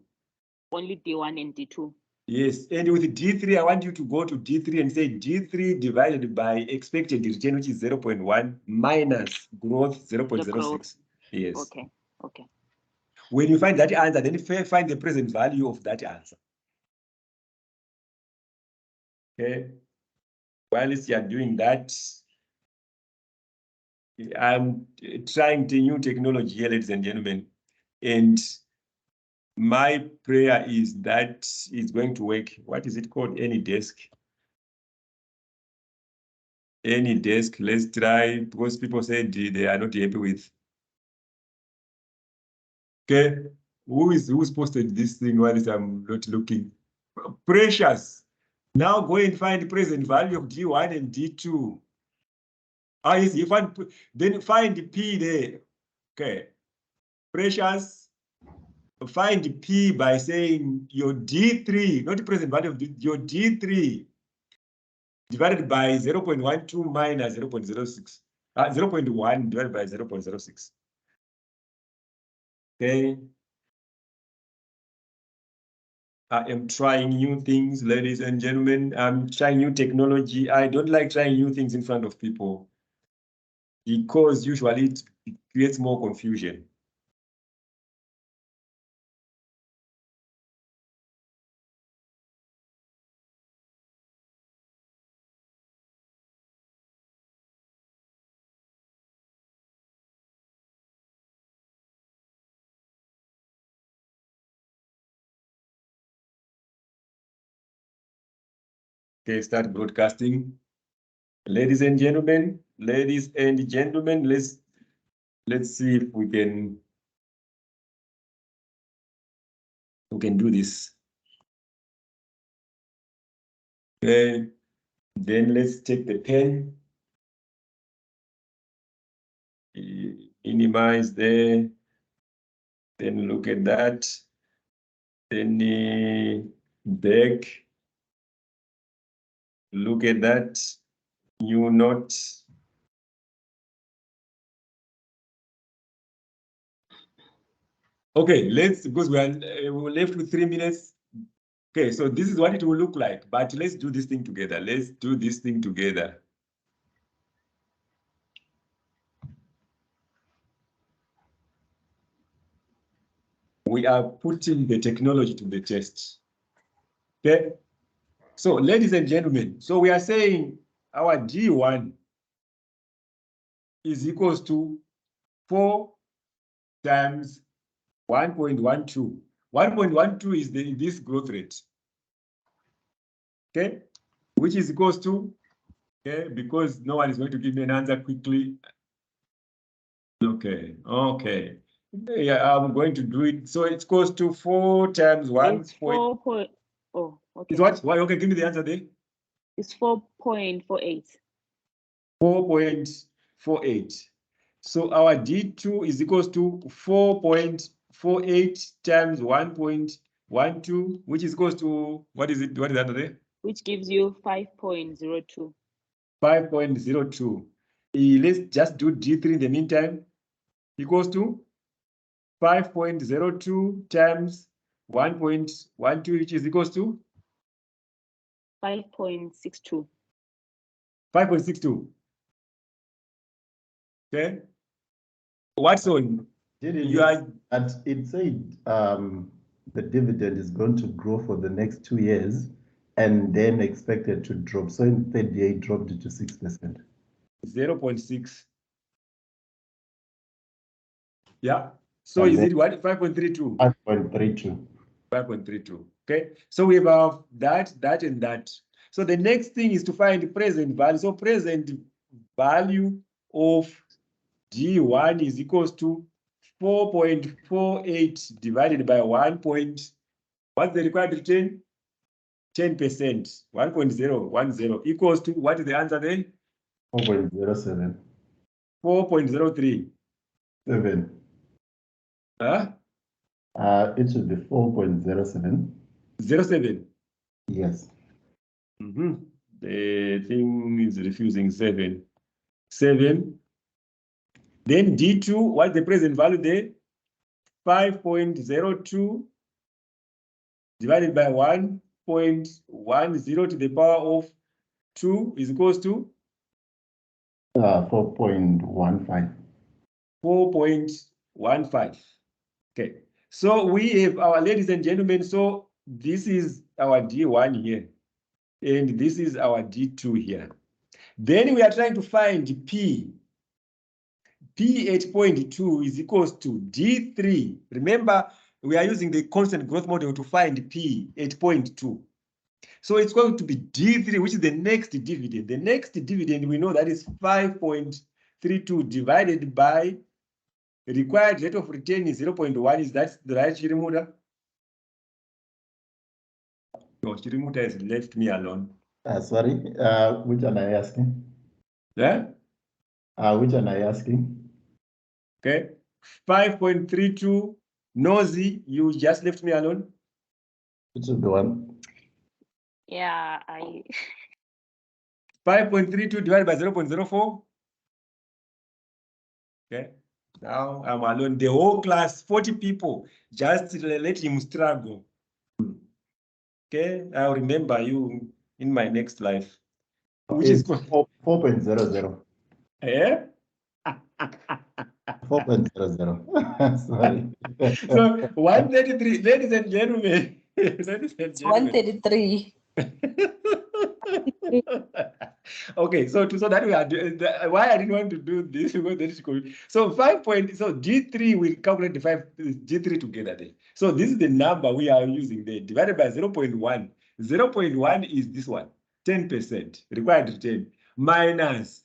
Only D1 and D2. Yes, and with D3, I want you to go to D3 and say D3 divided by expected return, which is 0.1 minus growth 0.06. Yes. Okay. Okay. When you find that answer, then find the present value of that answer. Okay. While you are doing that, I'm trying the new technology here, ladies and gentlemen. And my prayer is that it's going to work. What is it called? Any desk? Any desk. Let's try, because people said they are not happy with. Okay. Who's posted this thing while I'm not looking? Precious. Now go and find the present value of D1 and D2. Ah, yes, you find, then find the P there. Okay. Precious. Find P by saying your D3, not the present value of your D3 divided by 0.12 minus 0.06. 0.1 divided by 0.06. Okay. I am trying new things, ladies and gentlemen. I'm trying new technology. I don't like trying new things in front of people because usually it creates more confusion. Okay, start broadcasting. Ladies and gentlemen, let's see if we can do this. Okay, then let's take the pen. Minimize there. Then look at that. Then back. Look at that. New note. Okay, because we're left with 3 minutes. Okay, so this is what it will look like, but let's do this thing together. Let's do this thing together. We are putting the technology to the test. Okay, so ladies and gentlemen, so we are saying our G1 is equals to 4 times 1.12. 1.12 is this growth rate. Okay, which is equals to, okay, because no one is going to give me an answer quickly. Okay. Yeah, I'm going to do it. So it's equals to 4 times 1. It's 4 point. Oh, okay. It's what? Why? Okay, give me the answer there. It's 4.48. 4.48. So our D2 is equals to 4.48 times 1.12, which is equals to, what is it? What is that there? Which gives you 5.02. 5.02. Let's just do D3 in the meantime. Equals to 5.02 times 1.12, which is equals to 5.62. 5.62. Okay. What's on? You are, and it said the dividend is going to grow for the next 2 years and then expected to drop. So in the third year, it dropped to 6%. 0.6. Yeah. So is it what? 5.32? 5.32. 5.32. Okay. So we have that, and that. So the next thing is to find the present value. So present value of G1 is equals to 4.48 divided by 1. What's the required return? 10%. 1.010 equals to, what is the answer then? 4.07. 4.03. 7. Huh? It should be 4.07. 07. Yes. The thing is refusing 7. 7. Then D2, what's the present value there? 5.02 divided by 1. 5.10 to the power of 2 is equals to 4.15. 4.15. Okay, so we have our, ladies and gentlemen, so this is our D1 here, and this is our D2 here. Then we are trying to find P. P at 0.2 is equals to D3. Remember, we are using the constant growth model to find P at 0.2. So it's going to be D3, which is the next dividend. The next dividend, we know that is 5.32 divided by required rate of return is 0.1. Is that the right, Chirimuta? No, Chirimuta has left me alone. Sorry, which one are you asking? Yeah? Which one are you asking? Okay. 5.32. Nosy, you just left me alone. Which is the one? Yeah, I 5.32 divided by 0.04. Okay. Now I'm alone. The whole class, 40 people, just let him struggle. Okay. I'll remember you in my next life. Which It's is 4.00. Yeah? 4.00. Sorry. So 133, ladies and gentlemen. Ladies and gentlemen. 133. Okay, so that we are why I didn't want to do this because that is cool. So 5 point, so G3 will calculate the 5 G3 together there. So this is the number we are using there divided by 0.1. 0.1 is this one, 10% required return minus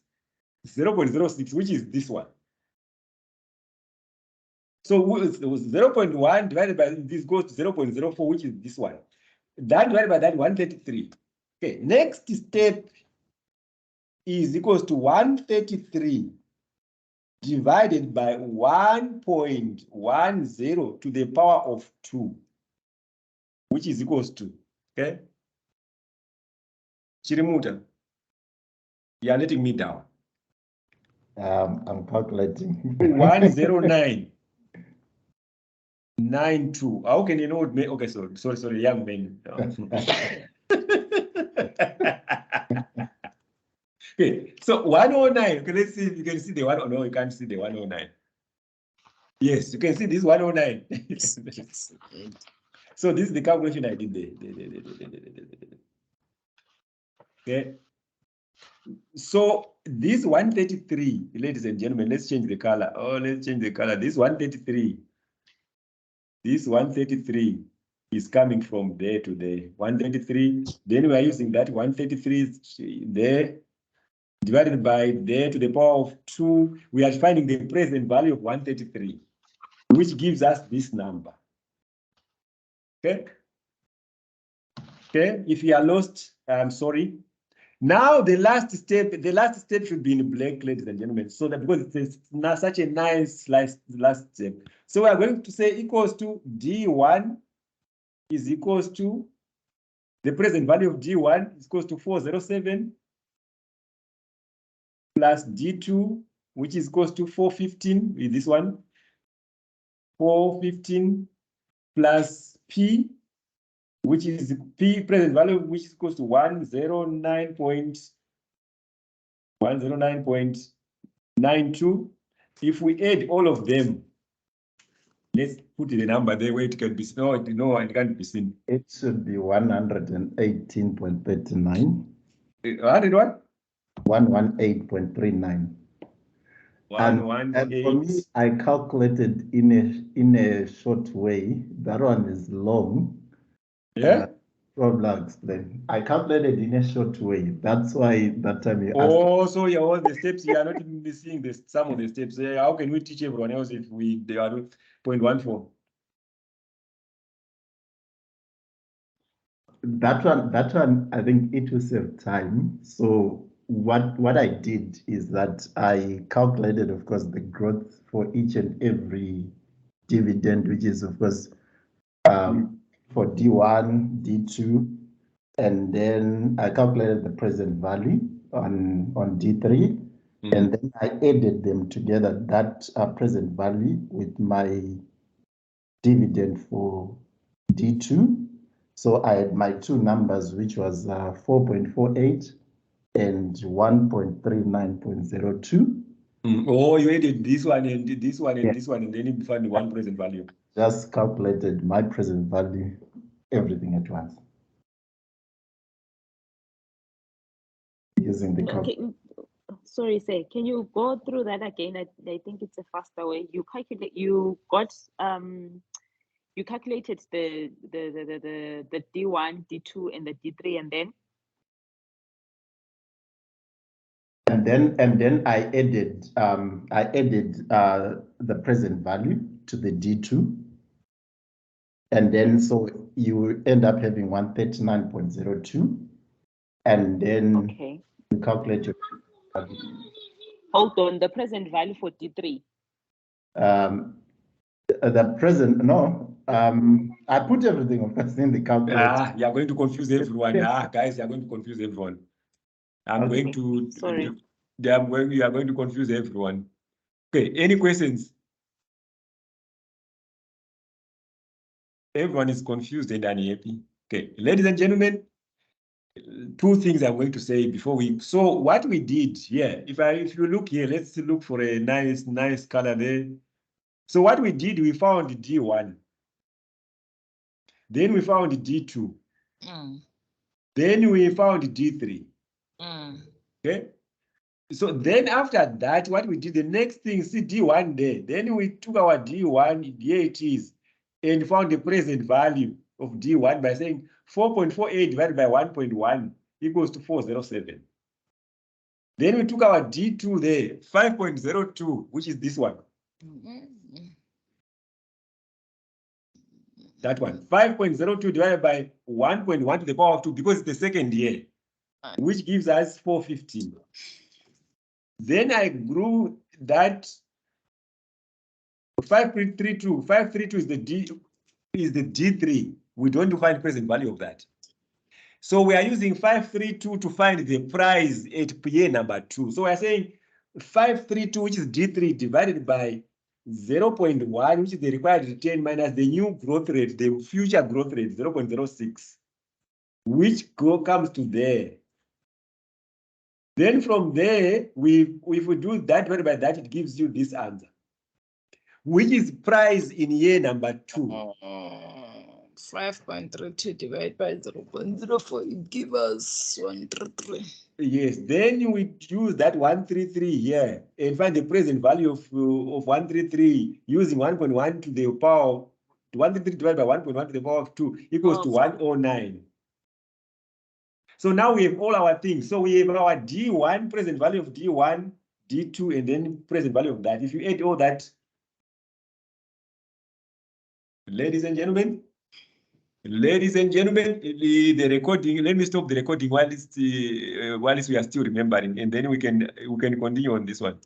0.06, which is this one. So 0.1 divided by this goes to 0.04, which is this one. That divided by that 133. Okay, next step is equals to 133 divided by 1.10 to the power of 2, which is equals to, okay? Chirimuta, you are letting me down. I'm calculating. 109.92. How can you know what me? Okay, sorry, young men. Okay, so 109. Okay, let's see if you can see the 109. No, you can't see the 109. Yes, you can see this 109. So this is the calculation I did there. Okay. So this 133, ladies and gentlemen, let's change the color. Oh, let's change the color. This 133. This 133 is coming from there to there. 133. Then we are using that 133 there divided by there to the power of 2. We are finding the present value of 133, which gives us this number. Okay. Okay. If you are lost, I'm sorry. Now the last step should be in black, ladies and gentlemen, so that because it's not such a nice last step. So we are going to say equals to D1 is equals to the present value of D1 is equals to 407 plus D2, which is equals to 415 with this one. 415 plus P, which is P present value, which is equals to 109.92. If we add all of them, let's put the number there where it can be seen. No, it can't be seen. It should be 118.39. 100 what? 118.39. 118. And for me, I calculated in a short way. That one is long. Yeah. Probably I'll explain. I calculated in a short way. That's why that time you asked. Oh, so yeah, all the steps you are not even seeing some of the steps. How can we teach everyone else if they are 0.14? That one, I think it will save time. So what I did is that I calculated, of course, the growth for each and every dividend, which is, of course, for D1, D2, and then I calculated the present value on D3, and then I added them together, that present value with my dividend for D2. So I had my two numbers, which was 4.48 and 1.39.02. Oh, you added this one and this one and Yeah. this one, and then you find one present value. Just calculated my present value, everything at once. Using the calculator. Sorry, sir. Can you go through that again? I think it's a faster way. You calculated the D1, D2, and the D3, and then And then I added the present value to the D2. And then so you end up having 139.02. And then okay. you calculate your Hold on, the present value for D3. The present, no, I put everything of course in the calculator. You are going to confuse everyone. Guys, you are going to confuse everyone. I'm going to, sorry. You are going to confuse everyone. Okay, any questions? Everyone is confused and unhappy. Okay, ladies and gentlemen, two things I'm going to say before we, so what we did here, if you look here, let's look for a nice color there. So what we did, we found D1. Then we found D2. Then we found D3. Okay. So then after that, what we did, the next thing, see D1 there. Then we took our D1, here it is, and found the present value of D1 by saying 4.48 divided by 1.1 equals to 407. Then we took our D2 there, 5.02, which is this one. That one, 5.02 divided by 1.1 to the power of 2, because it's the second year, which gives us 415. Then I grew that 532. 532 is the D3. We don't find present value of that. So we are using 532 to find the price at year number 2. So we are saying 532, which is D3, divided by 0.1, which is the required return, minus the new growth rate, the future growth rate, 0.06, which comes to there. Then from there, if we do that divided by that, it gives you this answer, which is price in year number 2. 5.32 divided by 0.04, it gives us 133. Yes, then we use that 133 here and find the present value of 133 using 1.1 to the power, 133 divided by 1.1 to the power of 2 equals to 109. So now we have all our things. So we have our D1, present value of D1, D2, and then present value of that. If you add all that, ladies and gentlemen, the recording, let me stop the recording while we are still remembering, and then we can continue on this one.